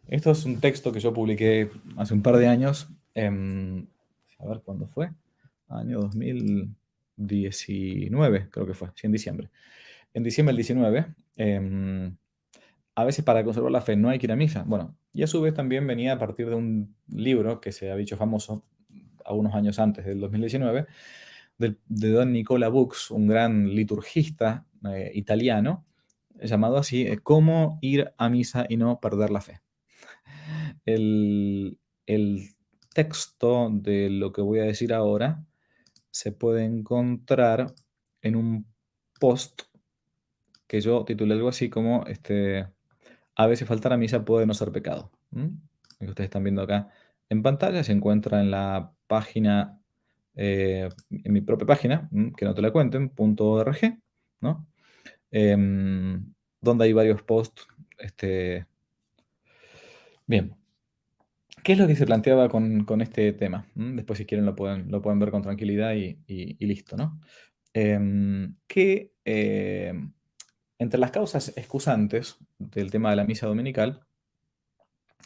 Esto es un texto que yo publiqué hace un par de años, a ver cuándo fue, año 2019, creo que fue, sí, en diciembre. En diciembre del 19, a veces para conservar la fe no hay que ir a misa. Bueno, y a su vez también venía a partir de un libro que se ha dicho famoso algunos años antes del 2019, de don Nicola Bux, un gran liturgista italiano, llamado así, Cómo ir a misa y no perder la fe. El texto de lo que voy a decir ahora se puede encontrar en un post que yo titulé algo así como a veces faltar a misa puede no ser pecado. Lo que ustedes están viendo acá en pantalla se encuentra en la página, en mi propia página, que no te la cuenten, .org, ¿no? Donde hay varios posts. Bien, ¿qué es lo que se planteaba con este tema? Después, si quieren, lo pueden ver con tranquilidad y listo, ¿no? Que entre las causas excusantes del tema de la misa dominical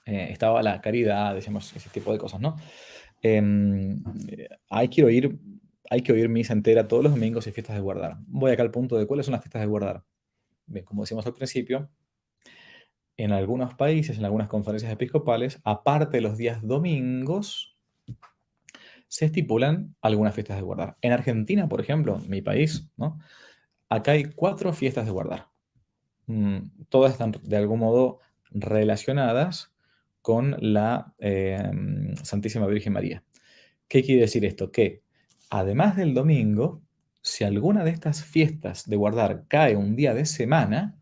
estaba la caridad, decíamos, ese tipo de cosas, ¿no? Hay que oír misa entera todos los domingos y fiestas de guardar. Voy acá al punto de cuáles son las fiestas de guardar. Bien, como decíamos al principio, en algunos países, en algunas conferencias episcopales, aparte de los días domingos, se estipulan algunas fiestas de guardar. En Argentina, por ejemplo, mi país, ¿no? Acá hay 4 fiestas de guardar. Todas están de algún modo relacionadas con la Santísima Virgen María. ¿Qué quiere decir esto? Que además del domingo, si alguna de estas fiestas de guardar cae un día de semana,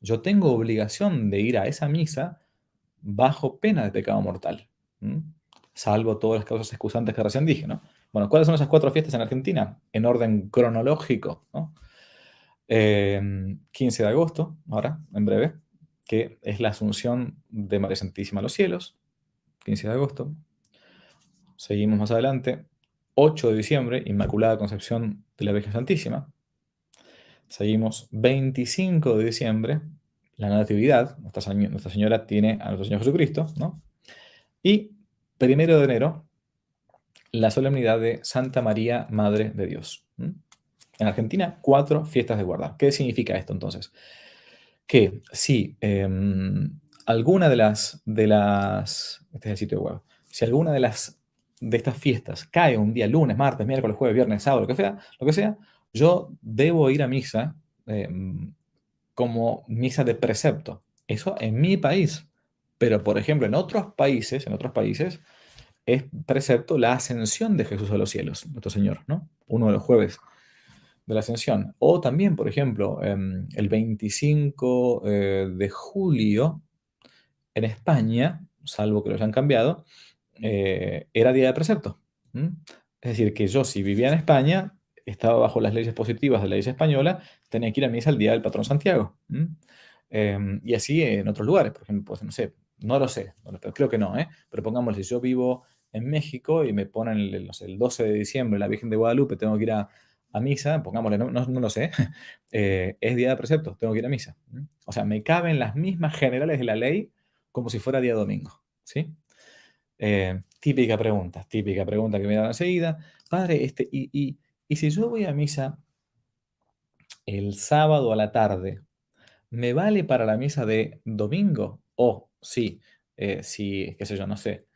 yo tengo obligación de ir a esa misa bajo pena de pecado mortal. ¿m? Salvo todas las causas excusantes que recién dije, ¿no? Bueno, ¿cuáles son esas 4 fiestas en Argentina? En orden cronológico, ¿no? 15 de agosto, ahora, en breve, que es la Asunción de María Santísima a los cielos, 15 de agosto. Seguimos más adelante, 8 de diciembre, Inmaculada Concepción de la Virgen Santísima. Seguimos 25 de diciembre, la Natividad, Nuestra Señora tiene a nuestro Señor Jesucristo, ¿no? Y 1 de enero, la solemnidad de Santa María, Madre de Dios. En Argentina, 4 fiestas de guardar. ¿Qué significa esto entonces? Que si alguna este es el sitio web, si alguna de estas fiestas cae un día lunes, martes, miércoles, jueves, viernes, sábado, lo que sea, yo debo ir a misa eh, como misa de precepto. Eso en mi país. Pero, por ejemplo, en otros países, es precepto la ascensión de Jesús a los cielos, nuestro Señor, ¿no? Uno de los jueves de la ascensión. O también, por ejemplo, el 25 de julio en España, salvo que lo hayan cambiado, era día de precepto. ¿M? Es decir, que yo si vivía en España, estaba bajo las leyes positivas de la ley española, tenía que ir a misa el día del patrón Santiago. ¿M? Y así en otros lugares, por ejemplo, pues no sé, no lo sé, pero creo que no, ¿eh? Pero pongamos, si yo vivo en México y me ponen no sé, el 12 de diciembre la Virgen de Guadalupe, tengo que ir a misa, pongámosle, no lo sé, es día de precepto, tengo que ir a misa. ¿M? O sea, me caben las mismas generales de la ley como si fuera día domingo, ¿sí? Típica pregunta que me dan enseguida. Padre, y si yo voy a misa el sábado a la tarde, ¿me vale para la misa de domingo? O sí, si, qué sé yo, no sé.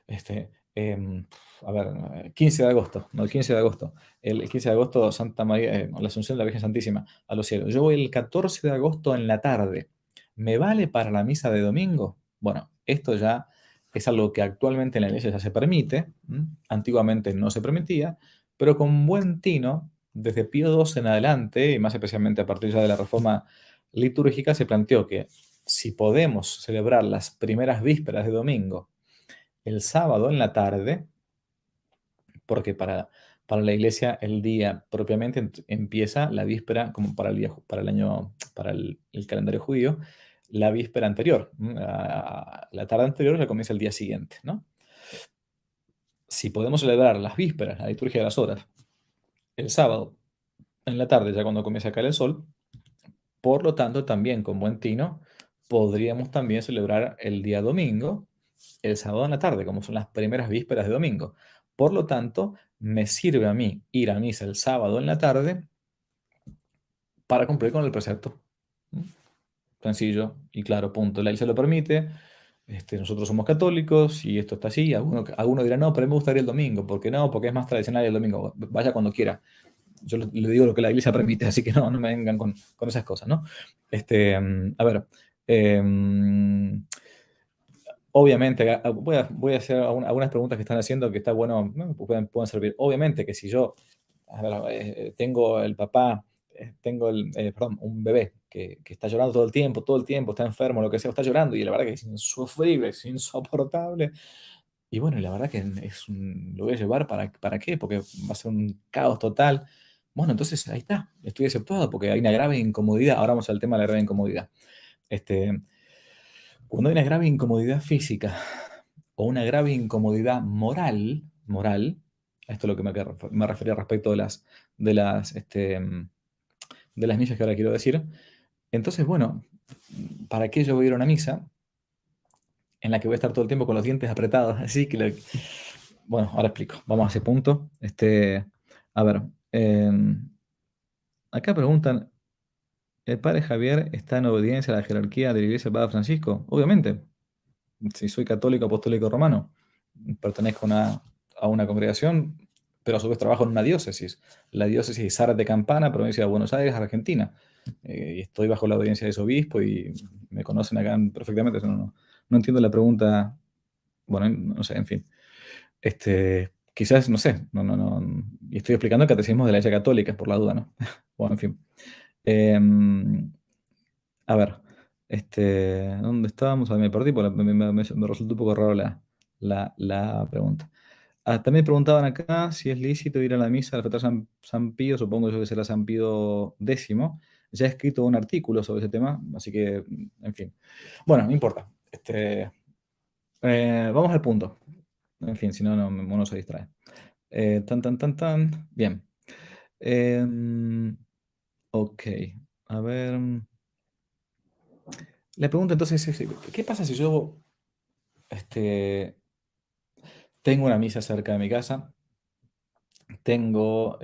Este, a ver, 15 de agosto, no, el 15 de agosto. El 15 de agosto, Santa María, la Asunción de la Virgen Santísima a los cielos. Yo voy el 14 de agosto en la tarde. ¿Me vale para la misa de domingo? Bueno, esto ya es algo que actualmente en la iglesia ya se permite. Antiguamente no se permitía, pero con buen tino, desde Pío XII en adelante, y más especialmente a partir ya de la Reforma litúrgica, se planteó que si podemos celebrar las primeras vísperas de domingo el sábado en la tarde, porque para la iglesia el día propiamente empieza la víspera, como para el, día, para el año, para el calendario judío, la víspera anterior. La tarde anterior ya comienza el día siguiente, ¿no? Si podemos celebrar las vísperas, la liturgia de las horas, el sábado en la tarde, ya cuando comienza a caer el sol, por lo tanto, también con buen tino, podríamos también celebrar el día domingo, el sábado en la tarde, como son las primeras vísperas de domingo. Por lo tanto, me sirve a mí ir a misa el sábado en la tarde para cumplir con el precepto. ¿Mm? Sencillo y claro, punto. La ley se lo permite. Nosotros somos católicos y esto está así. Alguno dirá, no, pero a mí me gustaría el domingo. ¿Por qué no? Porque es más tradicional el domingo. Vaya cuando quiera. Yo le digo lo que la iglesia permite, así que no me vengan con esas cosas, ¿no? A ver, em, obviamente, voy a hacer algunas preguntas que están haciendo que está bueno, ¿no? Pueden servir. Obviamente que si yo, a ver, tengo el papá, perdón, un bebé que está llorando todo el tiempo, está enfermo, lo que sea, está llorando y la verdad que es insufrible, es insoportable. Y bueno, y la verdad que lo voy a llevar ¿para qué? Porque va a ser un caos total. Bueno, entonces ahí está, estoy exceptuado porque hay una grave incomodidad. Ahora vamos al tema de la grave incomodidad. Este, Cuando hay una grave incomodidad física o una grave incomodidad moral, a esto es lo que me refería respecto de las misas que ahora quiero decir, entonces, bueno, ¿para qué yo voy a ir a una misa en la que voy a estar todo el tiempo con los dientes apretados? Así que, bueno, ahora explico. Vamos a ese punto. A ver, acá preguntan, ¿el padre Javier está en obediencia a la jerarquía de la iglesia del Papa Francisco? Obviamente. Si soy católico apostólico romano, pertenezco a una congregación, pero a su vez trabajo en una diócesis, la diócesis de Zárate de Campana, provincia de Buenos Aires, Argentina. Y estoy bajo la obediencia de ese obispo y me conocen acá perfectamente. No entiendo la pregunta. Bueno, no sé, en fin. Quizás, no sé, y estoy explicando el catecismo de la Iglesia Católica, por la duda, ¿no? Bueno, en fin. Em, a ver, ¿dónde estábamos? Me perdí porque me resultó un poco raro la pregunta. También preguntaban acá si es lícito ir a la misa al festejar San Pío, supongo yo que será San Pío X. Ya he escrito un artículo sobre ese tema, así que, en fin. Bueno, no importa. Vamos al punto. En fin, si no, uno se distrae. Tan. Bien. Em, ok. A ver. La pregunta entonces es, ¿qué pasa si yo este, tengo una misa cerca de mi casa? Tengo,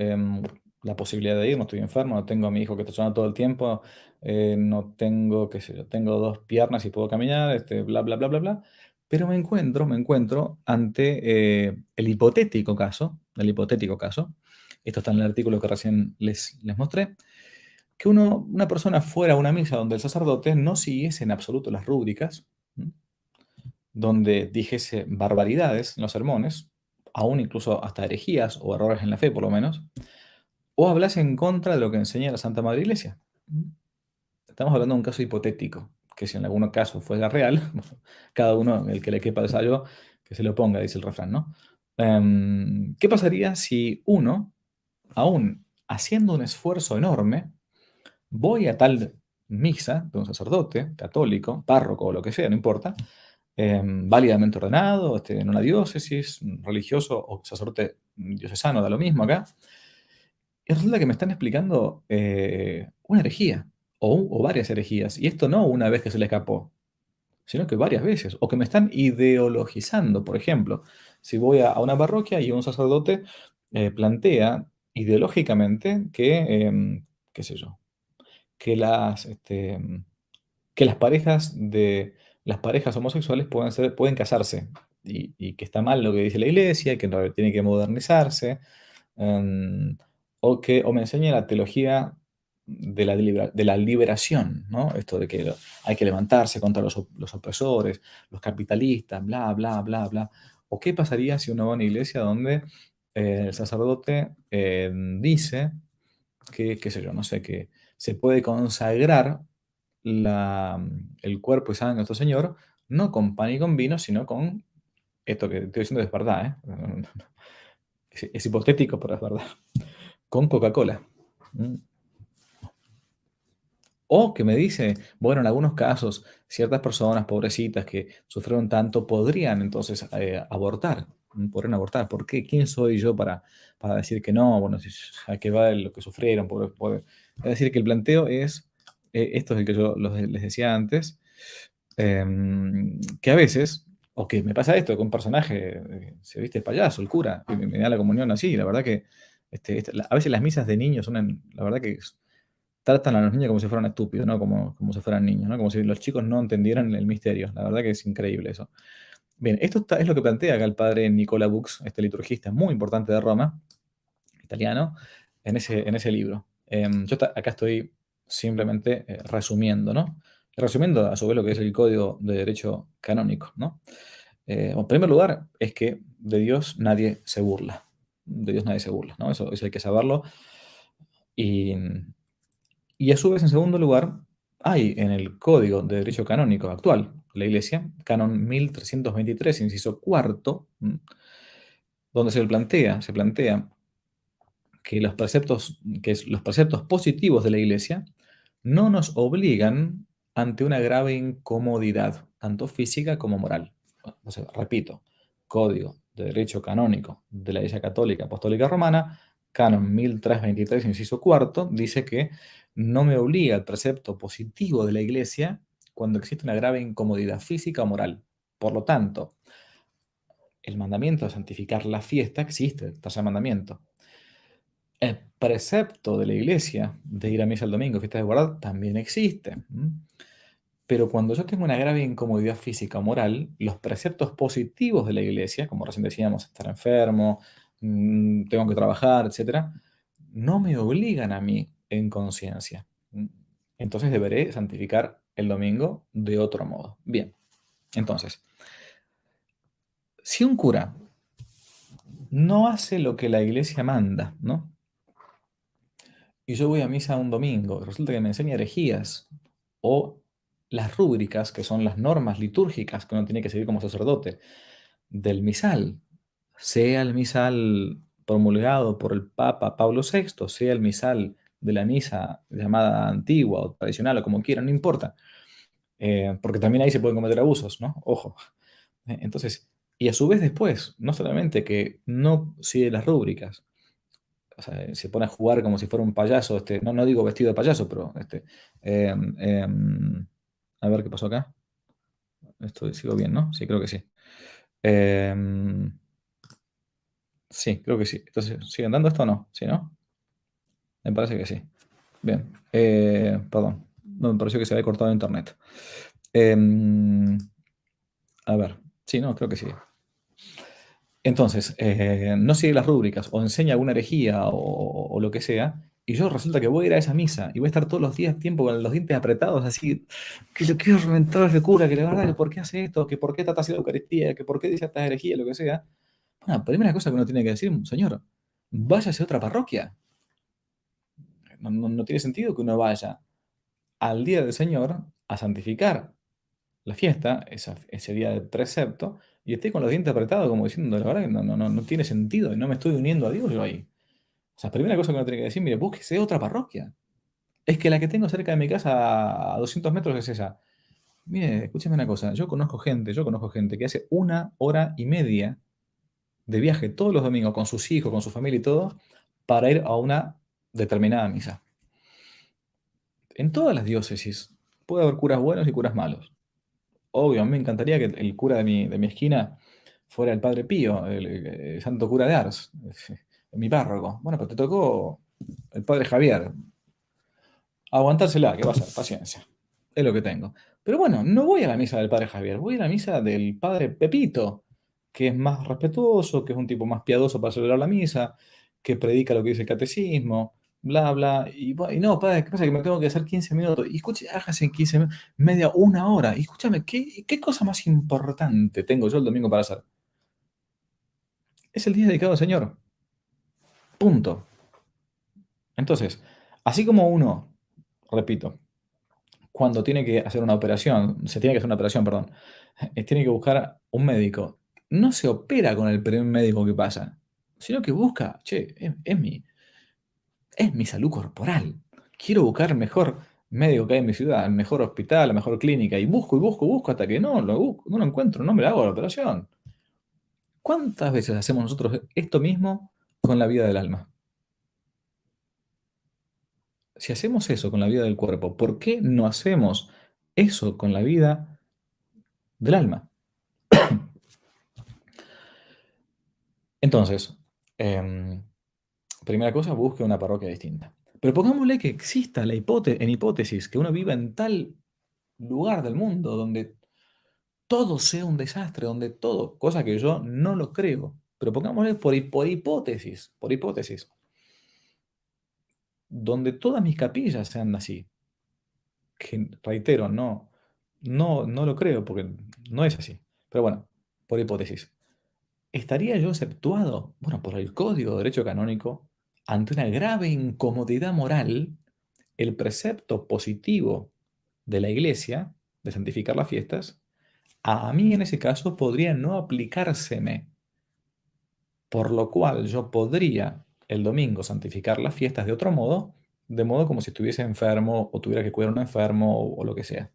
la posibilidad de ir, no estoy enfermo, no tengo a mi hijo que está sonando todo el tiempo, no tengo, qué sé yo, tengo dos piernas y puedo caminar, bla, bla, bla, bla, bla. Pero me encuentro ante el hipotético caso, esto está en el artículo que recién les mostré, que una persona fuera a una misa donde el sacerdote no siguiese en absoluto las rúbricas, ¿m? Donde dijese barbaridades en los sermones, aún incluso hasta herejías o errores en la fe por lo menos, o hablase en contra de lo que enseña la Santa Madre Iglesia. Estamos hablando de un caso hipotético, que si en algún caso fuera real, cada uno, el que le quepa el sayo, que se lo ponga, dice el refrán, ¿no? ¿Qué pasaría si uno, aún haciendo un esfuerzo enorme, voy a tal misa de un sacerdote, católico, párroco o lo que sea, no importa, válidamente ordenado, en una diócesis, religioso o sacerdote diocesano, da lo mismo acá, y resulta que me están explicando una herejía o varias herejías, y esto no una vez que se le escapó, sino que varias veces, o que me están ideologizando, por ejemplo, si voy a una parroquia y un sacerdote plantea ideológicamente qué sé yo, que que las parejas homosexuales pueden casarse y que está mal lo que dice la iglesia, que tiene que modernizarse, em, o me enseña la teología de la liberación, ¿no? Esto de que hay que levantarse contra los opresores, los capitalistas, bla, bla, bla, bla. ¿O qué pasaría si uno va a una iglesia donde el sacerdote dice que, qué sé yo, no sé, que se puede consagrar el cuerpo y sangre de nuestro Señor, no con pan y con vino, sino con esto que estoy diciendo es verdad, ¿eh? Es hipotético, pero es verdad. Con Coca-Cola. ¿Mm? O que me dice, bueno, en algunos casos, ciertas personas pobrecitas que sufrieron tanto podrían entonces abortar. Podrían abortar. ¿Por qué? ¿Quién soy yo para decir que no? Bueno, si, a qué va lo que sufrieron. Es decir, que el planteo es, esto es el que yo les decía antes, que a veces, o que me pasa esto, que un personaje se viste de payaso, el cura, y me da la comunión así. La verdad que a veces las misas de niños son, la verdad que tratan a los niños como si fueran estúpidos, ¿no? Como si fueran niños, ¿no? Como si los chicos no entendieran el misterio. La verdad que es increíble eso. Bien, es lo que plantea acá el padre Nicola Bux, este liturgista muy importante de Roma, italiano, en ese libro. Acá estoy simplemente resumiendo, ¿no? Resumiendo a su vez lo que es el Código de Derecho Canónico, ¿no? En primer lugar, es que de Dios nadie se burla. De Dios nadie se burla, ¿no? Eso hay que saberlo. Y, y a su vez, en segundo lugar, hay en el Código de Derecho Canónico actual de la Iglesia, Canon 1323, inciso cuarto, donde se plantea los preceptos positivos de la Iglesia no nos obligan ante una grave incomodidad, tanto física como moral. O sea, repito, Código de Derecho Canónico de la Iglesia Católica Apostólica Romana, Canon 1323, inciso cuarto, dice que no me obliga el precepto positivo de la Iglesia cuando existe una grave incomodidad física o moral. Por lo tanto, el mandamiento de santificar la fiesta existe, el tercer mandamiento. El precepto de la iglesia de ir a misa el domingo, fiesta de guardar, también existe. Pero cuando yo tengo una grave incomodidad física o moral, los preceptos positivos de la iglesia, como recién decíamos, estar enfermo, tengo que trabajar, etcétera, no me obligan a mí en conciencia. Entonces deberé santificar el domingo de otro modo. Bien, entonces, si un cura no hace lo que la iglesia manda, ¿no? Y yo voy a misa un domingo, y resulta que me enseña herejías, o las rúbricas, que son las normas litúrgicas que uno tiene que seguir como sacerdote, del misal, sea el misal promulgado por el Papa Pablo VI, sea el misal de la misa llamada antigua o tradicional o como quieran, no importa, porque también ahí se pueden cometer abusos, ¿no? Ojo. Entonces, y a su vez después, no solamente que no sigue las rúbricas, o sea, se pone a jugar como si fuera un payaso, no digo vestido de payaso, pero a ver qué pasó acá. Sigo bien, ¿no? Sí, creo que sí. Sí, creo que sí. Entonces, ¿siguen dando esto o no? ¿Sí, no? Me parece que sí. Bien. Perdón. No, me pareció que se había cortado internet. Em, a ver. Sí, no, creo que sí. Entonces, no sigue las rúbricas o enseña alguna herejía o lo que sea, y yo resulta que voy a ir a esa misa y voy a estar todos los días tiempo con los dientes apretados, así, que yo quiero reventar a ese cura, que la verdad, que por qué hace esto, que por qué trata así la Eucaristía, que por qué dice estas herejías, lo que sea. Bueno, primera cosa que uno tiene que decir, señor, váyase a otra parroquia. No tiene sentido que uno vaya al día del Señor a santificar la fiesta, ese día de precepto, y esté con los dientes apretados, como diciendo, la verdad que no tiene sentido, y no me estoy uniendo a Dios yo ahí. O sea, primera cosa que uno tiene que decir, mire, búsquese otra parroquia. Es que la que tengo cerca de mi casa a 200 metros es esa. Mire, escúcheme una cosa, yo conozco gente que hace 1 hora y media de viaje todos los domingos con sus hijos, con su familia y todo, para ir a una determinada misa. En todas las diócesis puede haber curas buenos y curas malos. Obvio, a mí me encantaría que el cura de mi esquina fuera el Padre Pío, el santo cura de Ars, mi párroco. Bueno, pero te tocó el Padre Javier. Aguantársela, que va a ser, paciencia. Es lo que tengo. Pero bueno, no voy a la misa del Padre Javier, voy a la misa del Padre Pepito, que es más respetuoso, que es un tipo más piadoso para celebrar la misa, que predica lo que dice el catecismo, bla, bla. Y no, padre, ¿qué pasa? Que me tengo que hacer 15 minutos. Y escuche, hágase en 15 minutos, media, 1 hora. Y escúchame, ¿qué cosa más importante tengo yo el domingo para hacer? Es el día dedicado al Señor. Punto. Entonces, así como uno, repito, cuando tiene que hacer una operación, se tiene que hacer una operación, perdón, tiene que buscar un médico. No se opera con el primer médico que pasa, sino que busca, che, es mi salud corporal. Quiero buscar el mejor médico que hay en mi ciudad, el mejor hospital, la mejor clínica, y busco y busco, busco hasta que no lo encuentro, no me hago la operación. ¿Cuántas veces hacemos nosotros esto mismo con la vida del alma? Si hacemos eso con la vida del cuerpo, ¿por qué no hacemos eso con la vida del alma? Entonces, em, primera cosa, busque una parroquia distinta. Pero pongámosle que exista en hipótesis que uno viva en tal lugar del mundo donde todo sea un desastre, donde todo, cosa que yo no lo creo, pero pongámosle por hipótesis, donde todas mis capillas sean así, que reitero, no lo creo porque no es así. Pero bueno, por hipótesis. ¿Estaría yo exceptuado, bueno, por el Código de Derecho Canónico, ante una grave incomodidad moral, el precepto positivo de la Iglesia de santificar las fiestas? A mí en ese caso podría no aplicárseme, por lo cual yo podría el domingo santificar las fiestas de modo como si estuviese enfermo o tuviera que cuidar a un enfermo o lo que sea.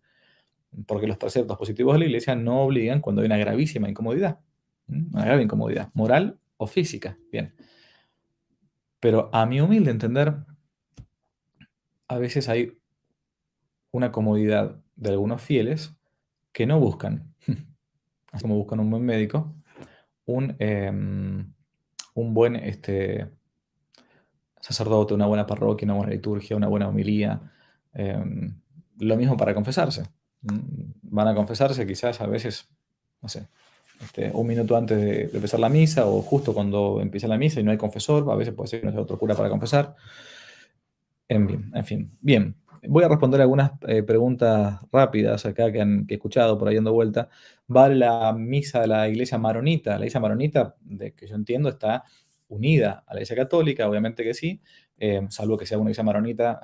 Porque los preceptos positivos de la Iglesia no obligan cuando hay una gravísima incomodidad, una grave incomodidad, moral o física. Bien. Pero a mi humilde entender, a veces hay una comodidad de algunos fieles que no buscan, así como buscan un buen médico, un buen sacerdote, una buena parroquia, una buena liturgia, una buena homilía. Lo mismo para confesarse. Van a confesarse quizás a veces, no sé, un minuto antes de empezar la misa o justo cuando empieza la misa y no hay confesor, a veces puede ser que no haya otro cura para confesar. En fin, bien. Voy a responder algunas preguntas rápidas acá que he escuchado por ahí dando vuelta. ¿Vale la misa de la iglesia maronita? La iglesia maronita, de que yo entiendo, está unida a la iglesia católica, obviamente que sí, salvo que sea una iglesia maronita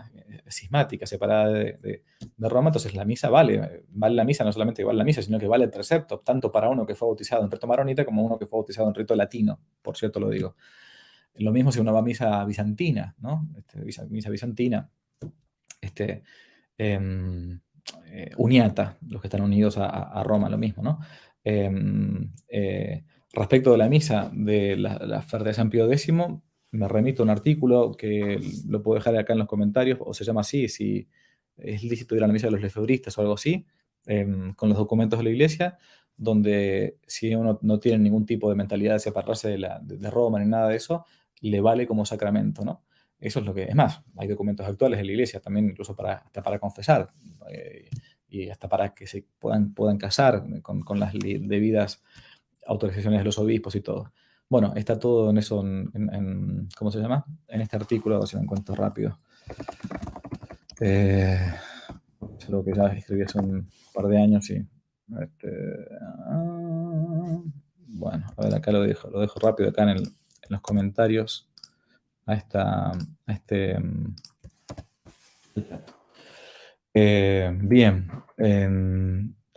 cismática, separada de Roma. Entonces la misa vale la misa, no solamente que vale la misa, sino que vale el precepto, tanto para uno que fue bautizado en rito maronita como uno que fue bautizado en rito latino, por cierto lo digo. Lo mismo si uno va a misa bizantina, ¿no? Misa bizantina, este, em, uniata, los que están unidos a Roma, lo mismo, ¿no? Em, eh, Respecto de la misa de la Fer de San Pío X, me remito a un artículo que lo puedo dejar acá en los comentarios, o se llama así, si es lícito ir a la misa de los lefebristas o algo así, con los documentos de la iglesia, donde si uno no tiene ningún tipo de mentalidad de separarse de Roma ni nada de eso, le vale como sacramento, ¿no? Eso es lo que, es más, hay documentos actuales de la iglesia también, incluso hasta para confesar, eh, y hasta para que se puedan casar con las debidas autorizaciones de los obispos y todo. Bueno, está todo en eso, ¿cómo se llama? En este artículo, a ver si lo encuentro rápido. Es algo que ya escribí hace un par de años, sí. Bueno, a ver, acá lo dejo rápido acá en los comentarios a este. Bien.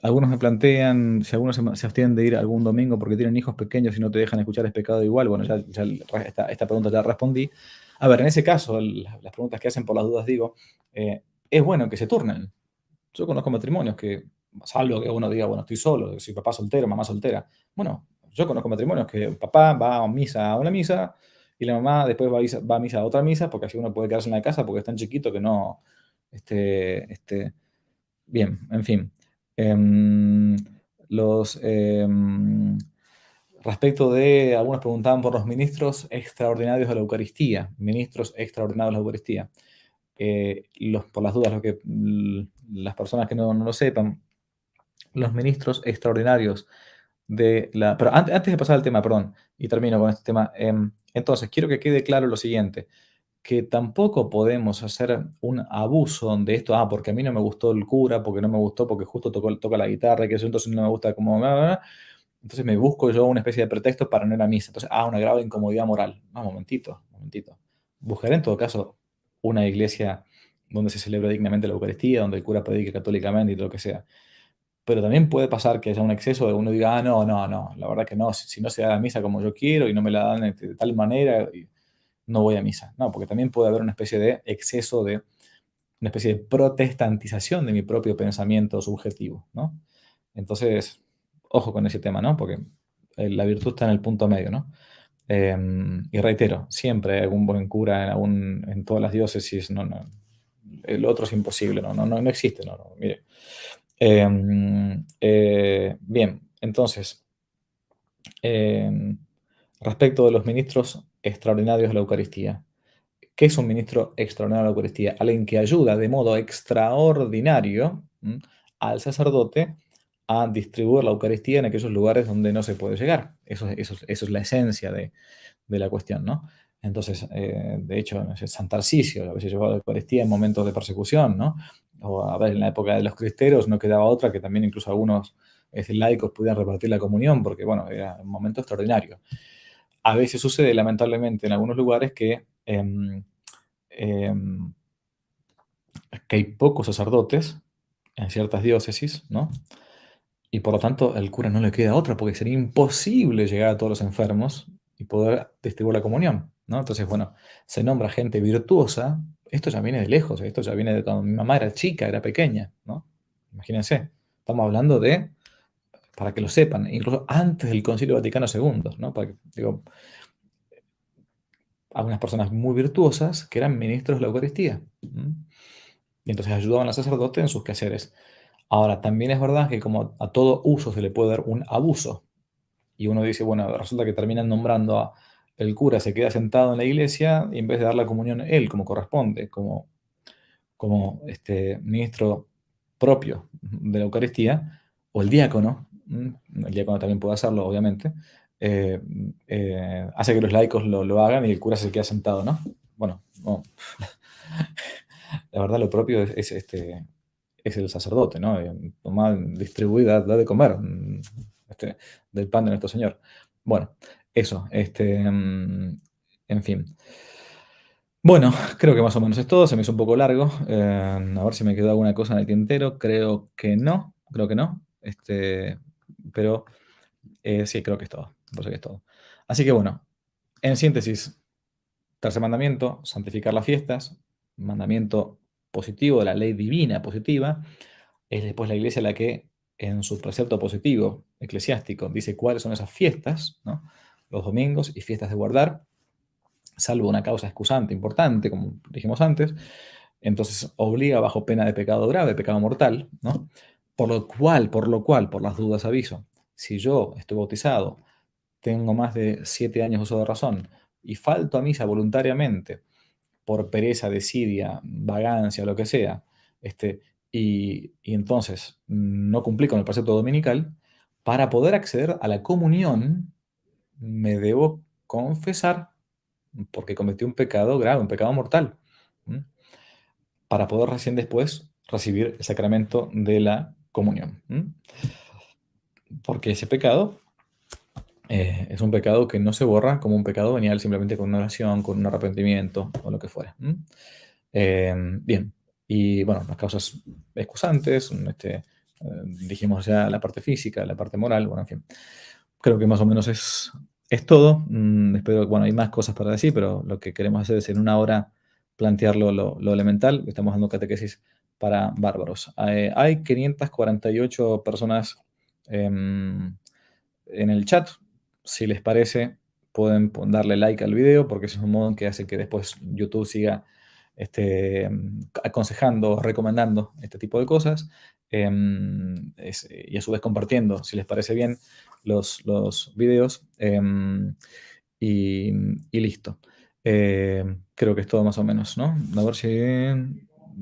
Algunos me plantean si algunos se abstienen de ir algún domingo porque tienen hijos pequeños y no te dejan escuchar es pecado igual. Bueno, ya esta pregunta ya respondí. A ver, en ese caso, las preguntas que hacen por las dudas digo, es bueno que se turnen. Yo conozco matrimonios que, salvo que uno diga, bueno, estoy solo, soy papá soltero, mamá soltera. Bueno, yo conozco matrimonios que papá va a una misa y la mamá después va a misa a otra misa porque así uno puede quedarse en la casa porque es tan chiquito que no. Bien, en fin. Em, los, respecto de, algunos preguntaban por los ministros extraordinarios de la Eucaristía. Ministros extraordinarios de la Eucaristía. Por las dudas, las personas que no lo sepan, los ministros extraordinarios de la... Pero antes de pasar al tema, perdón, y termino con este tema. Entonces, quiero que quede claro lo siguiente, que tampoco podemos hacer un abuso de esto, porque a mí no me gustó el cura, porque no me gustó, porque justo toca la guitarra, que eso entonces no me gusta como... Entonces me busco yo una especie de pretexto para no ir a misa. Entonces, una grave incomodidad moral. No, momentito, momentito. Buscaré en todo caso una iglesia donde se celebra dignamente la Eucaristía, donde el cura predique católicamente y todo lo que sea. Pero también puede pasar que haya un exceso de uno diga, no, no, no, la verdad que no, si no se da la misa como yo quiero y no me la dan de tal manera, no voy a misa. No, porque también puede haber una especie de exceso de, una especie de protestantización de mi propio pensamiento subjetivo, ¿no? Entonces, ojo con ese tema, ¿no? Porque la virtud está en el punto medio, ¿no? Y reitero, siempre hay algún buen cura en todas las diócesis, no, no, el otro es imposible, no existe, no, mire. Bien, entonces, em, respecto de los ministros extraordinarios de la Eucaristía. ¿Qué es un ministro extraordinario de la Eucaristía? Alguien que ayuda de modo extraordinario al sacerdote a distribuir la Eucaristía en aquellos lugares donde no se puede llegar. Eso es la esencia de la cuestión, ¿no? Entonces, de hecho, no sé, San Tarcisio a veces llevaba la Eucaristía en momentos de persecución, ¿no? O a ver, en la época de los cristeros no quedaba otra que también incluso algunos laicos pudieran repartir la comunión, porque, bueno, era un momento extraordinario. A veces sucede, lamentablemente, en algunos lugares em, que hay pocos sacerdotes en ciertas diócesis, ¿no? Y por lo tanto, al cura no le queda otra, porque sería imposible llegar a todos los enfermos y poder distribuir la comunión, ¿no? Entonces, bueno, se nombra gente virtuosa. Esto ya viene de lejos, esto ya viene de cuando mi mamá era chica, era pequeña, ¿no? Imagínense, estamos hablando de, para que lo sepan, incluso antes del Concilio Vaticano II, ¿no? Digo, algunas personas muy virtuosas que eran ministros de la Eucaristía. Y entonces ayudaban al sacerdote en sus quehaceres. Ahora, también es verdad que como a todo uso se le puede dar un abuso. Y uno dice, bueno, resulta que terminan nombrando a el cura, se queda sentado en la iglesia y en vez de dar la comunión él, como corresponde, como ministro propio de la Eucaristía, o el diácono, el diácono también puede hacerlo, obviamente, eh, hace que los laicos lo hagan y el cura se queda sentado, ¿no? Bueno, no. La verdad lo propio es el sacerdote, ¿no? Tomar, distribuir, da de comer del pan de nuestro Señor. Bueno, eso, en fin. Bueno, creo que más o menos es todo, se me hizo un poco largo. A ver si me quedó alguna cosa en el tintero. Creo que no. Pero sí, creo que es todo. Parece que es todo. Así que bueno, en síntesis, tercer mandamiento, santificar las fiestas. Mandamiento positivo de la ley divina positiva. Es después la iglesia la que, en su precepto positivo eclesiástico, dice cuáles son esas fiestas, ¿no? Los domingos y fiestas de guardar, salvo una causa excusante importante, como dijimos antes, entonces obliga bajo pena de pecado grave, pecado mortal, ¿no? Por las dudas aviso, si yo estoy bautizado, tengo más de 7 años de uso de razón y falto a misa voluntariamente por pereza, desidia, vagancia, lo que sea, y entonces no cumplí con el precepto dominical, para poder acceder a la comunión me debo confesar porque cometí un pecado grave, un pecado mortal, ¿m? Para poder recién después recibir el sacramento de la comunión. ¿M? Porque ese pecado es un pecado que no se borra como un pecado venial simplemente con una oración, con un arrepentimiento o lo que fuera. ¿M? Bien, y bueno, las causas excusantes, dijimos ya la parte física, la parte moral, bueno, en fin. Creo que más o menos es todo. Espero, bueno, hay más cosas para decir, pero lo que queremos hacer es en una hora plantearlo lo elemental. Estamos dando catequesis para bárbaros. Hay 548 personas em, en el chat. Si les parece, pueden darle like al video porque ese es un modo que hace que después YouTube siga aconsejando, recomendando este tipo de cosas y a su vez compartiendo, si les parece bien, los videos y, y listo. Creo que es todo más o menos, ¿no? A ver si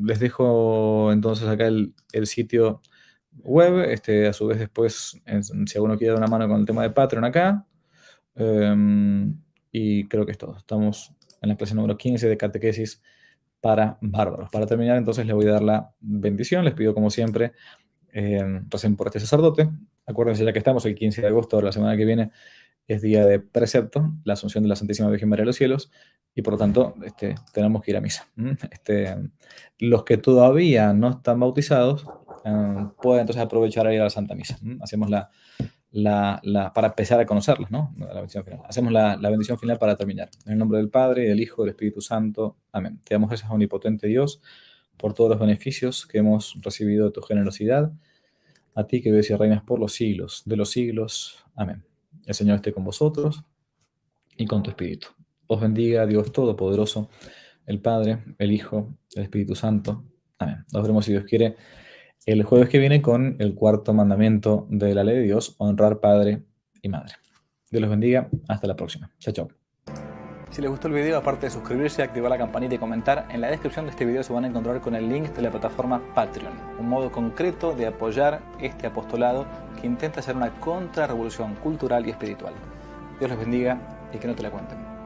les dejo entonces acá el sitio web, a su vez después, si alguno quiere dar una mano con el tema de Patreon acá, y creo que es todo. Estamos en la clase número 15 de catequesis para bárbaros. Para terminar, entonces les voy a dar la bendición. Les pido, como siempre, recen por este sacerdote. Acuérdense, ya que estamos el 15 de agosto, la semana que viene, es día de precepto, la Asunción de la Santísima Virgen María de los Cielos, y por lo tanto tenemos que ir a misa. Los que todavía no están bautizados pueden entonces aprovechar a ir a la Santa Misa. Hacemos para empezar a conocerlos, ¿no? La bendición final. Hacemos la bendición final para terminar. En el nombre del Padre, del Hijo, del Espíritu Santo. Amén. Te damos gracias, omnipotente Dios, por todos los beneficios que hemos recibido de tu generosidad. A ti que vives y reinas por los siglos de los siglos. Amén. El Señor esté con vosotros y con tu espíritu. Os bendiga Dios Todopoderoso, el Padre, el Hijo, el Espíritu Santo. Amén. Nos veremos, si Dios quiere, el jueves que viene con el cuarto mandamiento de la ley de Dios, honrar padre y madre. Dios los bendiga. Hasta la próxima. Chao, chao. Si les gustó el video, aparte de suscribirse, activar la campanita y comentar, en la descripción de este video se van a encontrar con el link de la plataforma Patreon, un modo concreto de apoyar este apostolado que intenta hacer una contrarrevolución cultural y espiritual. Dios los bendiga y que no te la cuenten.